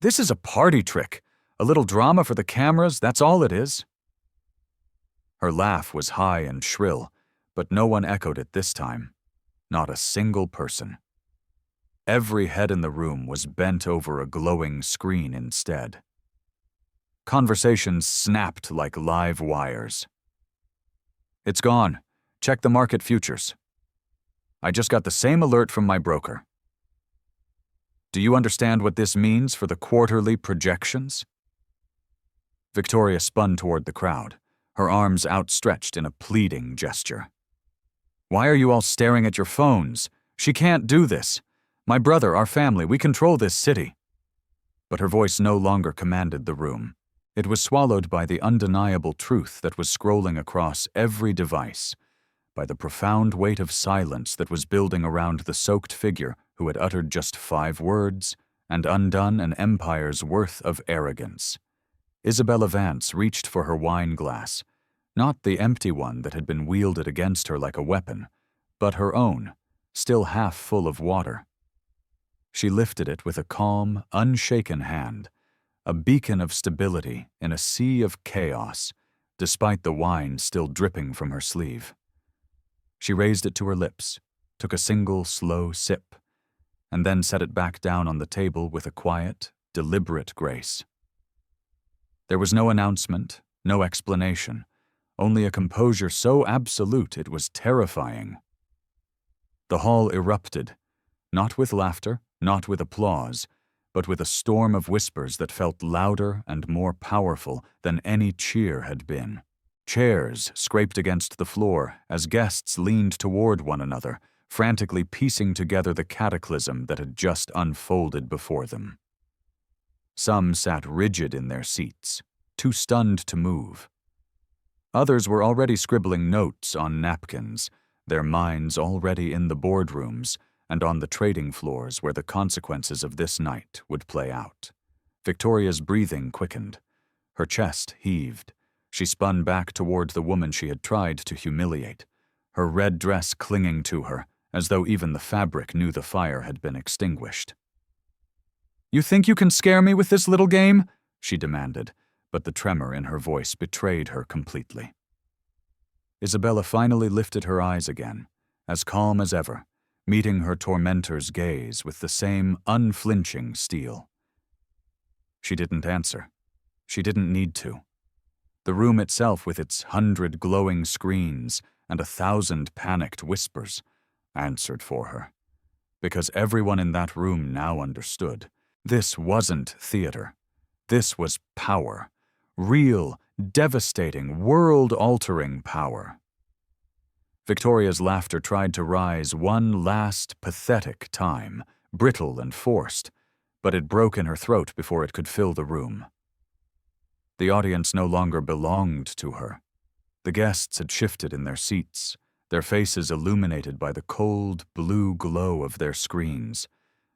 "This is a party trick. A little drama for the cameras, that's all it is." Her laugh was high and shrill, but no one echoed it this time. Not a single person. Every head in the room was bent over a glowing screen instead. Conversations snapped like live wires. "It's gone. Check the market futures. I just got the same alert from my broker. Do you understand what this means for the quarterly projections?" Victoria spun toward the crowd, her arms outstretched in a pleading gesture. "Why are you all staring at your phones? She can't do this. My brother, our family, we control this city." But her voice no longer commanded the room. It was swallowed by the undeniable truth that was scrolling across every device, by the profound weight of silence that was building around the soaked figure who had uttered just 5 words and undone an empire's worth of arrogance. Isabella Vance reached for her wine glass, not the empty one that had been wielded against her like a weapon, but her own, still half full of water. She lifted it with a calm, unshaken hand, a beacon of stability in a sea of chaos, despite the wine still dripping from her sleeve. She raised it to her lips, took a single slow sip, and then set it back down on the table with a quiet, deliberate grace. There was no announcement, no explanation, only a composure so absolute it was terrifying. The hall erupted, not with laughter, not with applause, but with a storm of whispers that felt louder and more powerful than any cheer had been. Chairs scraped against the floor as guests leaned toward one another, frantically piecing together the cataclysm that had just unfolded before them. Some sat rigid in their seats, too stunned to move. Others were already scribbling notes on napkins, their minds already in the boardrooms and on the trading floors where the consequences of this night would play out. Victoria's breathing quickened. Her chest heaved. She spun back toward the woman she had tried to humiliate, her red dress clinging to her, as though even the fabric knew the fire had been extinguished. "You think you can scare me with this little game?" she demanded, but the tremor in her voice betrayed her completely. Isabella finally lifted her eyes again, as calm as ever, meeting her tormentor's gaze with the same unflinching steel. She didn't answer. She didn't need to. The room itself, with its 100 glowing screens and 1,000 panicked whispers, answered for her. Because everyone in that room now understood. This wasn't theater. This was power. Real, devastating, world-altering power. Victoria's laughter tried to rise one last, pathetic time, brittle and forced, but it broke in her throat before it could fill the room. The audience no longer belonged to her. The guests had shifted in their seats, their faces illuminated by the cold, blue glow of their screens,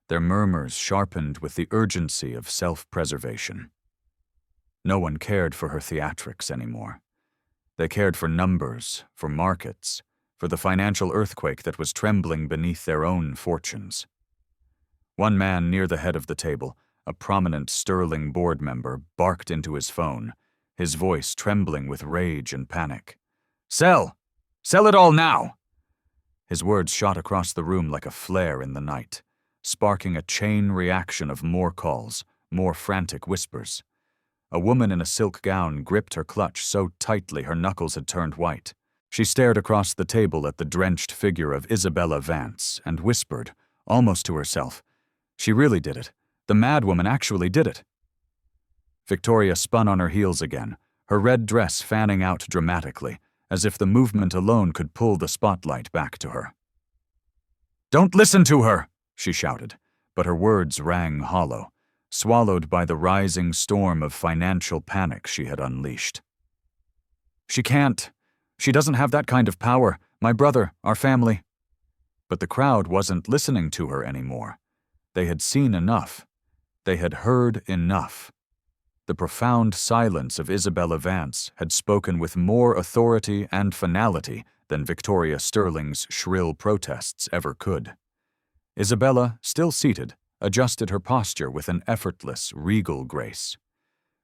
their murmurs sharpened with the urgency of self-preservation. No one cared for her theatrics anymore. They cared for numbers, for markets, for the financial earthquake that was trembling beneath their own fortunes. One man near the head of the table, a prominent Sterling board member, barked into his phone, his voice trembling with rage and panic. "Sell! Sell it all now!" His words shot across the room like a flare in the night, sparking a chain reaction of more calls, more frantic whispers. A woman in a silk gown gripped her clutch so tightly her knuckles had turned white. She stared across the table at the drenched figure of Isabella Vance and whispered, almost to herself, "She really did it. The madwoman actually did it." Victoria spun on her heels again, her red dress fanning out dramatically, as if the movement alone could pull the spotlight back to her. "Don't listen to her!" she shouted, but her words rang hollow, swallowed by the rising storm of financial panic she had unleashed. "She can't. She doesn't have that kind of power. My brother, our family." But the crowd wasn't listening to her anymore. They had seen enough. They had heard enough. The profound silence of Isabella Vance had spoken with more authority and finality than Victoria Sterling's shrill protests ever could. Isabella, still seated, adjusted her posture with an effortless, regal grace.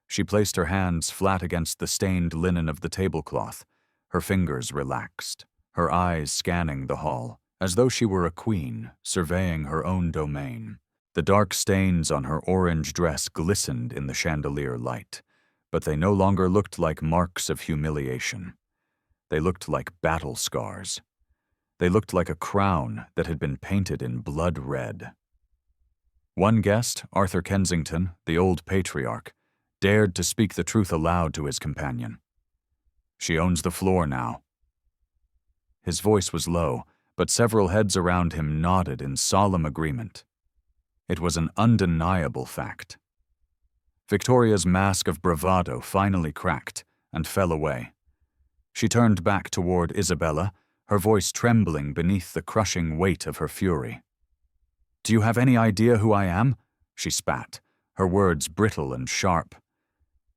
She placed her hands flat against the stained linen of the tablecloth, her fingers relaxed, her eyes scanning the hall, as though she were a queen, surveying her own domain. The dark stains on her orange dress glistened in the chandelier light, but they no longer looked like marks of humiliation. They looked like battle scars. They looked like a crown that had been painted in blood red. One guest, Arthur Kensington, the old patriarch, dared to speak the truth aloud to his companion. "She owns the floor now." His voice was low, but several heads around him nodded in solemn agreement. It was an undeniable fact. Victoria's mask of bravado finally cracked and fell away. She turned back toward Isabella, her voice trembling beneath the crushing weight of her fury. "Do you have any idea who I am?" she spat, her words brittle and sharp.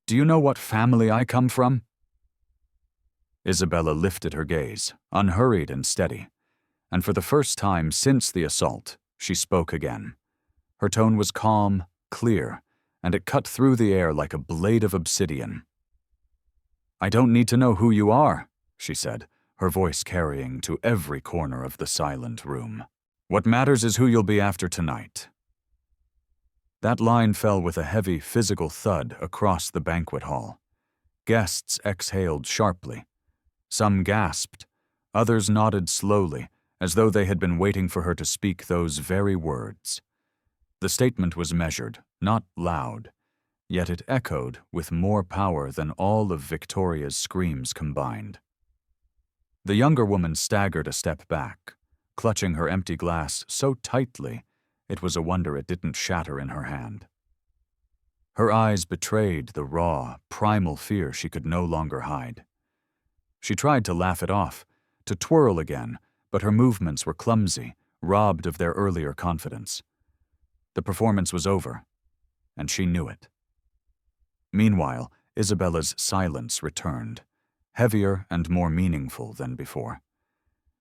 "Do you know what family I come from?" Isabella lifted her gaze, unhurried and steady, and for the first time since the assault, she spoke again. Her tone was calm, clear, and it cut through the air like a blade of obsidian. "I don't need to know who you are," she said, her voice carrying to every corner of the silent room. "What matters is who you'll be after tonight." That line fell with a heavy physical thud across the banquet hall. Guests exhaled sharply. Some gasped. Others nodded slowly, as though they had been waiting for her to speak those very words. The statement was measured, not loud, yet it echoed with more power than all of Victoria's screams combined. The younger woman staggered a step back, clutching her empty glass so tightly it was a wonder it didn't shatter in her hand. Her eyes betrayed the raw, primal fear she could no longer hide. She tried to laugh it off, to twirl again, but her movements were clumsy, robbed of their earlier confidence. The performance was over, and she knew it. Meanwhile, Isabella's silence returned, heavier and more meaningful than before.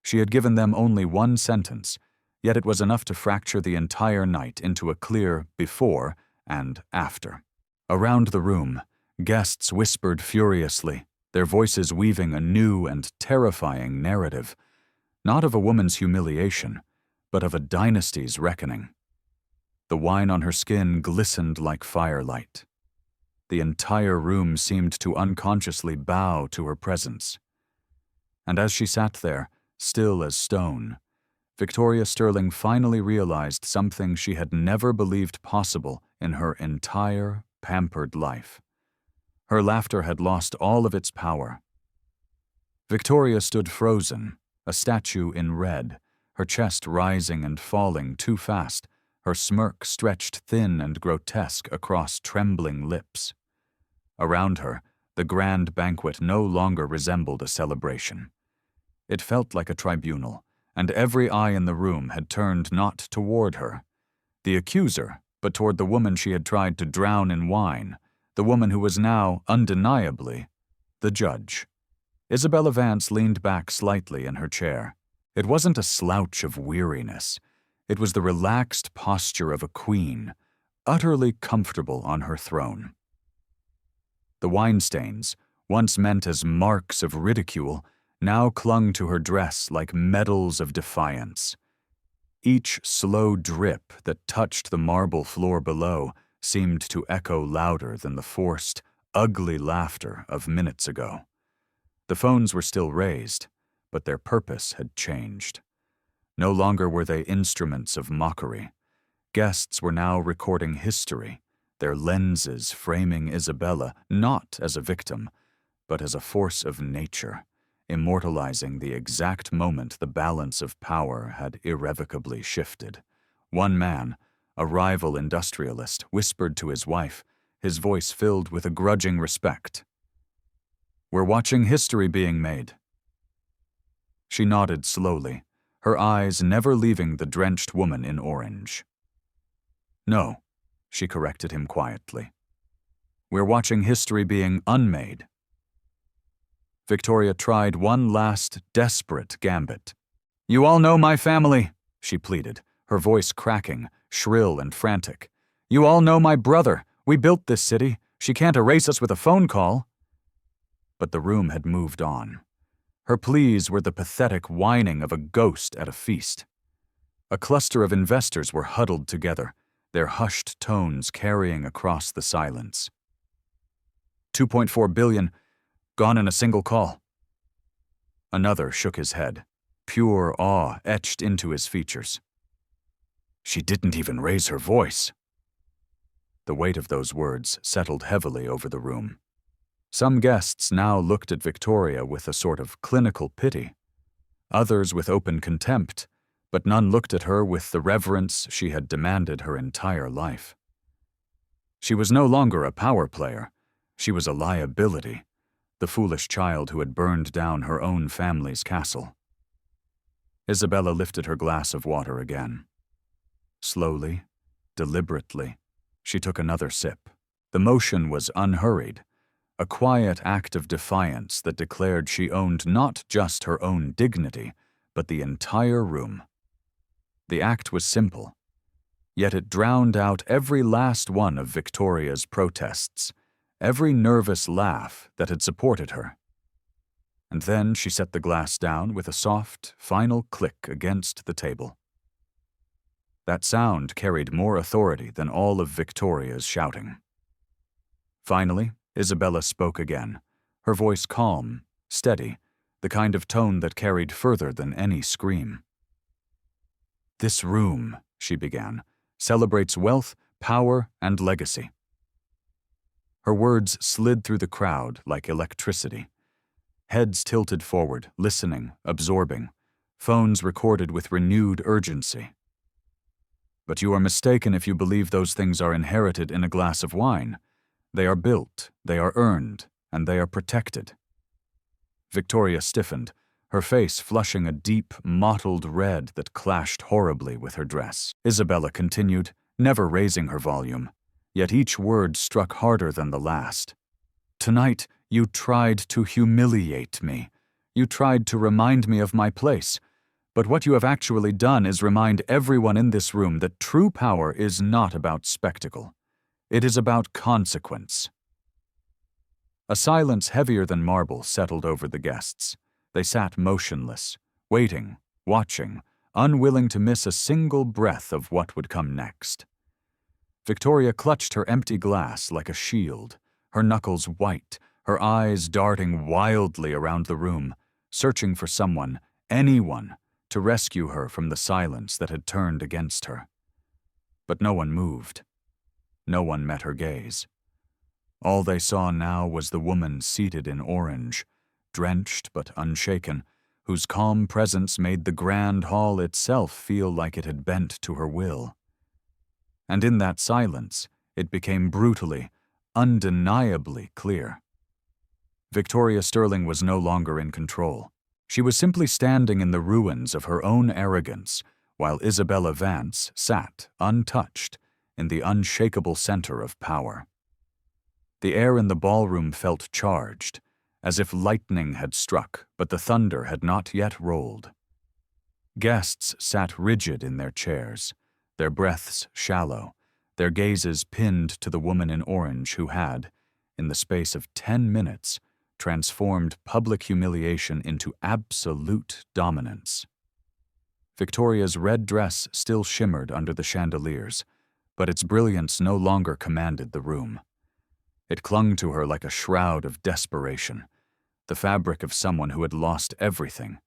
She had given them only one sentence, yet it was enough to fracture the entire night into a clear before and after. Around the room, guests whispered furiously, their voices weaving a new and terrifying narrative, not of a woman's humiliation, but of a dynasty's reckoning. The wine on her skin glistened like firelight. The entire room seemed to unconsciously bow to her presence. And as she sat there, still as stone, Victoria Sterling finally realized something she had never believed possible in her entire pampered life. Her laughter had lost all of its power. Victoria stood frozen, a statue in red, her chest rising and falling too fast, her smirk stretched thin and grotesque across trembling lips. Around her, the grand banquet no longer resembled a celebration. It felt like a tribunal, and every eye in the room had turned not toward her, the accuser, but toward the woman she had tried to drown in wine, the woman who was now, undeniably, the judge. Isabella Vance leaned back slightly in her chair. It wasn't a slouch of weariness. It was the relaxed posture of a queen, utterly comfortable on her throne. The wine stains, once meant as marks of ridicule, now clung to her dress like medals of defiance. Each slow drip that touched the marble floor below seemed to echo louder than the forced, ugly laughter of minutes ago. The phones were still raised, but their purpose had changed. No longer were they instruments of mockery. Guests were now recording history, their lenses framing Isabella not as a victim, but as a force of nature, immortalizing the exact moment the balance of power had irrevocably shifted. One man, a rival industrialist, whispered to his wife, his voice filled with a grudging respect. "We're watching history being made." She nodded slowly, her eyes never leaving the drenched woman in orange. "No," she corrected him quietly. "We're watching history being unmade." Victoria tried one last, desperate gambit. "You all know my family," she pleaded, her voice cracking, shrill and frantic. "You all know my brother. We built this city. She can't erase us with a phone call." But the room had moved on. Her pleas were the pathetic whining of a ghost at a feast. A cluster of investors were huddled together, their hushed tones carrying across the silence. $2.4 billion, gone in a single call. Another shook his head, pure awe etched into his features. She didn't even raise her voice. The weight of those words settled heavily over the room. Some guests now looked at Victoria with a sort of clinical pity, others with open contempt, but none looked at her with the reverence she had demanded her entire life. She was no longer a power player. She was a liability, the foolish child who had burned down her own family's castle. Isabella lifted her glass of water again. Slowly, deliberately, she took another sip. The motion was unhurried, a quiet act of defiance that declared she owned not just her own dignity, but the entire room. The act was simple, yet it drowned out every last one of Victoria's protests, every nervous laugh that had supported her. And then she set the glass down with a soft, final click against the table. That sound carried more authority than all of Victoria's shouting. Finally, Isabella spoke again, her voice calm, steady, the kind of tone that carried further than any scream. "This room," she began, "celebrates wealth, power, and legacy." Her words slid through the crowd like electricity. Heads tilted forward, listening, absorbing, phones recorded with renewed urgency. But you are mistaken if you believe those things are inherited in a glass of wine. They are built, they are earned, and they are protected. Victoria stiffened, her face flushing a deep, mottled red that clashed horribly with her dress. Isabella continued, never raising her volume, yet each word struck harder than the last. Tonight, you tried to humiliate me. You tried to remind me of my place. But what you have actually done is remind everyone in this room that true power is not about spectacle. It is about consequence. A silence heavier than marble settled over the guests. They sat motionless, waiting, watching, unwilling to miss a single breath of what would come next. Victoria clutched her empty glass like a shield, her knuckles white, her eyes darting wildly around the room, searching for someone, anyone, to rescue her from the silence that had turned against her. But no one moved. No one met her gaze. All they saw now was the woman seated in orange, drenched but unshaken, whose calm presence made the grand hall itself feel like it had bent to her will. And in that silence, it became brutally, undeniably clear. Victoria Sterling was no longer in control. She was simply standing in the ruins of her own arrogance, while Isabella Vance sat, untouched, in the unshakable center of power. The air in the ballroom felt charged, as if lightning had struck, but the thunder had not yet rolled. Guests sat rigid in their chairs, their breaths shallow, their gazes pinned to the woman in orange who had, in the space of 10 minutes, transformed public humiliation into absolute dominance. Victoria's red dress still shimmered under the chandeliers, but its brilliance no longer commanded the room. It clung to her like a shroud of desperation, the fabric of someone who had lost everything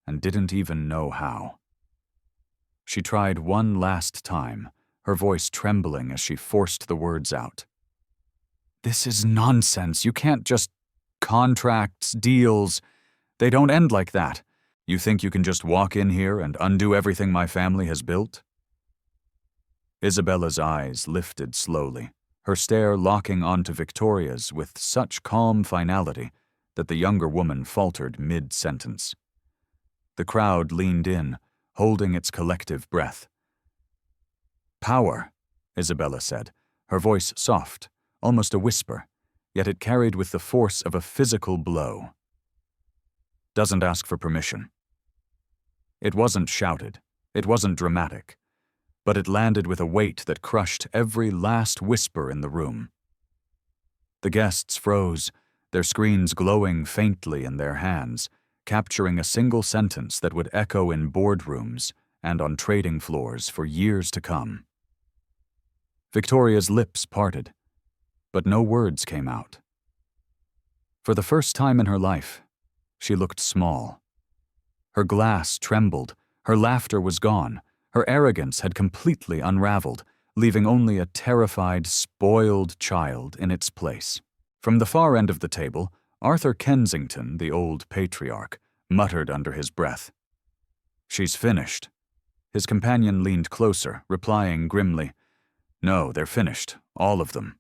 and didn't even know how. She tried one last time, her voice trembling as she forced the words out. "This is nonsense. You can't just... Contracts, deals, they don't end like that. You think you can just walk in here and undo everything my family has built?" Isabella's eyes lifted slowly, her stare locking onto Victoria's with such calm finality that the younger woman faltered mid-sentence. The crowd leaned in, holding its collective breath. "Power," Isabella said, her voice soft, almost a whisper, yet it carried with the force of a physical blow. "Doesn't ask for permission." It wasn't shouted, it wasn't dramatic, but it landed with a weight that crushed every last whisper in the room. The guests froze, their screens glowing faintly in their hands, capturing a single sentence that would echo in boardrooms and on trading floors for years to come. Victoria's lips parted, but no words came out. For the first time in her life, she looked small. Her glass trembled, her laughter was gone, her arrogance had completely unraveled, leaving only a terrified, spoiled child in its place. From the far end of the table, Arthur Kensington, the old patriarch, muttered under his breath. "She's finished." His companion leaned closer, replying grimly, "No, they're finished, all of them."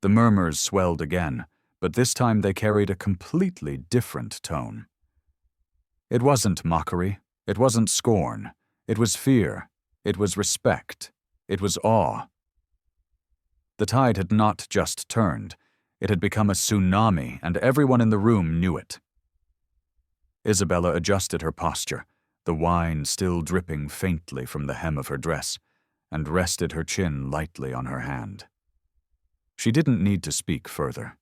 The murmurs swelled again, but this time they carried a completely different tone. It wasn't mockery, it wasn't scorn, it was fear, it was respect, it was awe. The tide had not just turned, it had become a tsunami, and everyone in the room knew it. Isabella adjusted her posture, the wine still dripping faintly from the hem of her dress, and rested her chin lightly on her hand. She didn't need to speak further.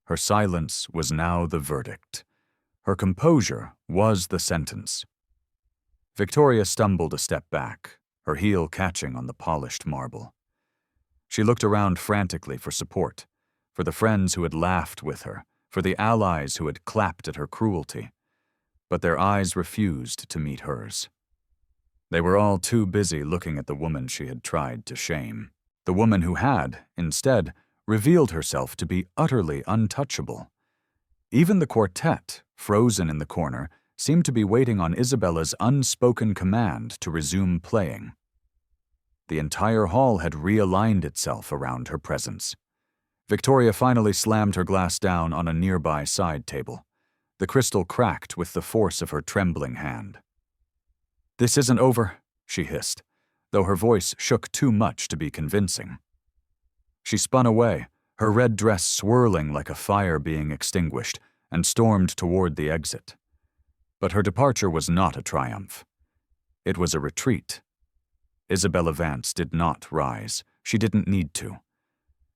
Her silence was now the verdict. Her composure was the sentence. Victoria stumbled a step back, her heel catching on the polished marble. She looked around frantically for support, for the friends who had laughed with her, for the allies who had clapped at her cruelty, but their eyes refused to meet hers. They were all too busy looking at the woman she had tried to shame, the woman who had, instead, revealed herself to be utterly untouchable. Even the quartet, frozen in the corner, seemed to be waiting on Isabella's unspoken command to resume playing. The entire hall had realigned itself around her presence. Victoria finally slammed her glass down on a nearby side table. The crystal cracked with the force of her trembling hand. "This isn't over," she hissed, though her voice shook too much to be convincing. She spun away, her red dress swirling like a fire being extinguished, and stormed toward the exit. But her departure was not a triumph. It was a retreat. Isabella Vance did not rise. She didn't need to.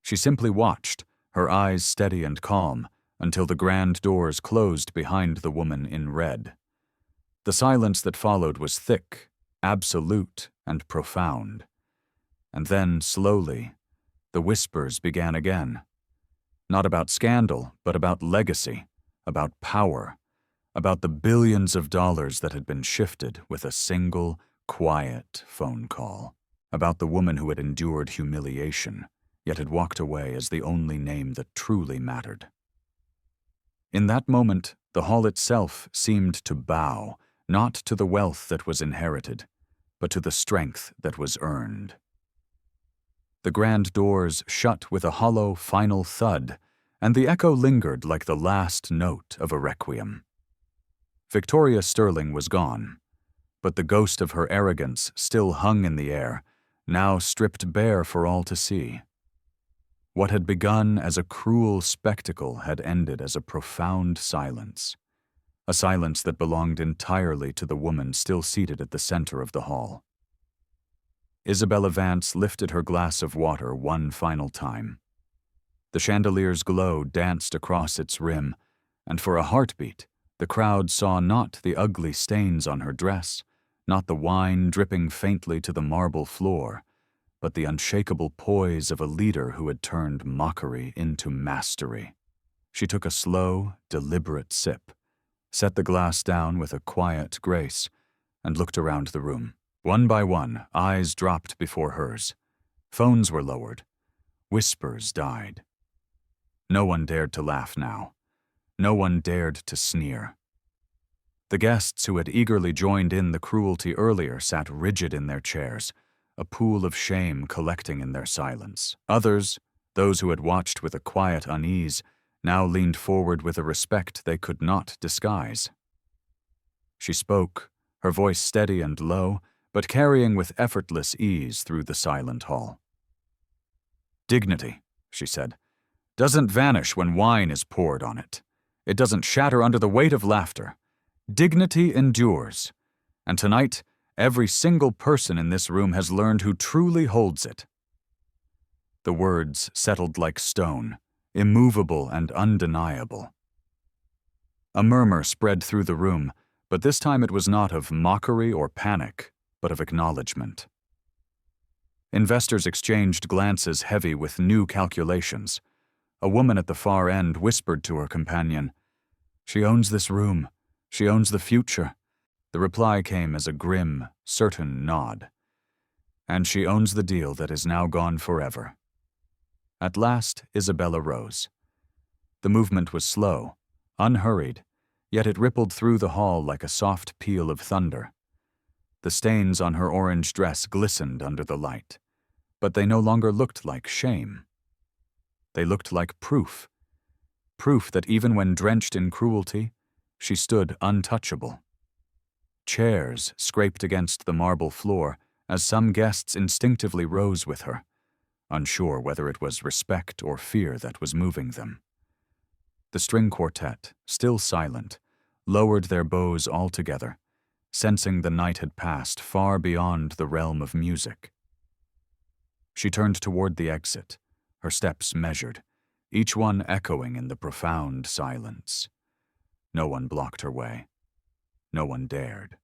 She simply watched, her eyes steady and calm, until the grand doors closed behind the woman in red. The silence that followed was thick, absolute, and profound. And then, slowly, the whispers began again. Not about scandal, but about legacy, about power, about the billions of dollars that had been shifted with a single, quiet phone call, about the woman who had endured humiliation, yet had walked away as the only name that truly mattered. In that moment, the hall itself seemed to bow, not to the wealth that was inherited, but to the strength that was earned. The grand doors shut with a hollow, final thud, and the echo lingered like the last note of a requiem. Victoria Sterling was gone, but the ghost of her arrogance still hung in the air, now stripped bare for all to see. What had begun as a cruel spectacle had ended as a profound silence, a silence that belonged entirely to the woman still seated at the center of the hall. Isabella Vance lifted her glass of water one final time. The chandelier's glow danced across its rim, and for a heartbeat, the crowd saw not the ugly stains on her dress, not the wine dripping faintly to the marble floor, but the unshakable poise of a leader who had turned mockery into mastery. She took a slow, deliberate sip, set the glass down with a quiet grace, and looked around the room. One by one, eyes dropped before hers. Phones were lowered. Whispers died. No one dared to laugh now. No one dared to sneer. The guests who had eagerly joined in the cruelty earlier sat rigid in their chairs, a pool of shame collecting in their silence. Others, those who had watched with a quiet unease, now leaned forward with a respect they could not disguise. She spoke, her voice steady and low, but carrying with effortless ease through the silent hall. "Dignity," she said, "doesn't vanish when wine is poured on it. It doesn't shatter under the weight of laughter. Dignity endures, and tonight, every single person in this room has learned who truly holds it." The words settled like stone, immovable and undeniable. A murmur spread through the room, but this time it was not of mockery or panic, but of acknowledgement. Investors exchanged glances heavy with new calculations. A woman at the far end whispered to her companion, "She owns this room. She owns the future." The reply came as a grim, certain nod. "And she owns the deal that is now gone forever." At last, Isabella rose. The movement was slow, unhurried, yet it rippled through the hall like a soft peal of thunder. The stains on her orange dress glistened under the light, but they no longer looked like shame. They looked like proof that even when drenched in cruelty, she stood untouchable. Chairs scraped against the marble floor as some guests instinctively rose with her, unsure whether it was respect or fear that was moving them. The string quartet, still silent, lowered their bows altogether, sensing the night had passed far beyond the realm of music. She turned toward the exit, her steps measured, each one echoing in the profound silence. No one blocked her way. No one dared.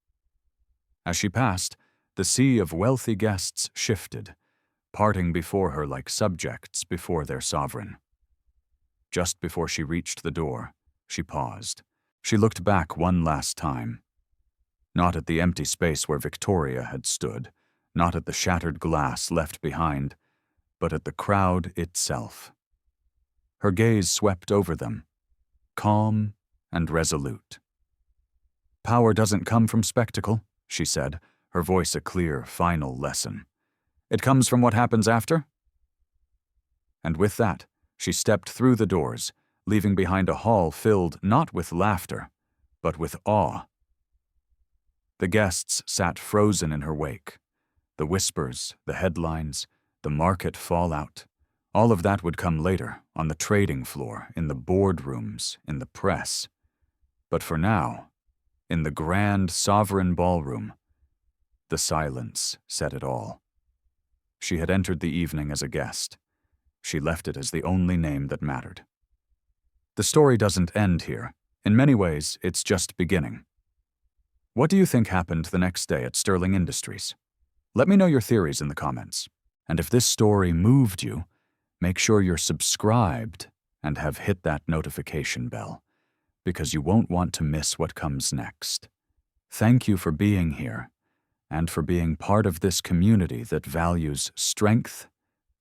As she passed, the sea of wealthy guests shifted, parting before her like subjects before their sovereign. Just before she reached the door, she paused. She looked back one last time. Not at the empty space where Victoria had stood, not at the shattered glass left behind, but at the crowd itself. Her gaze swept over them, calm and resolute. Power doesn't come from spectacle, she said, her voice a clear, final lesson. It comes from what happens after. And with that, she stepped through the doors, leaving behind a hall filled not with laughter, but with awe. The guests sat frozen in her wake. The whispers, the headlines, the market fallout, all of that would come later, on the trading floor, in the boardrooms, in the press. But for now, in the grand sovereign ballroom, the silence said it all. She had entered the evening as a guest. She left it as the only name that mattered. The story doesn't end here. In many ways, it's just beginning. What do you think happened the next day at Sterling Industries? Let me know your theories in the comments. And if this story moved you, make sure you're subscribed and have hit that notification bell, because you won't want to miss what comes next. Thank you for being here, and for being part of this community that values strength,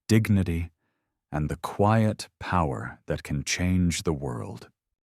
dignity, and the quiet power that can change the world.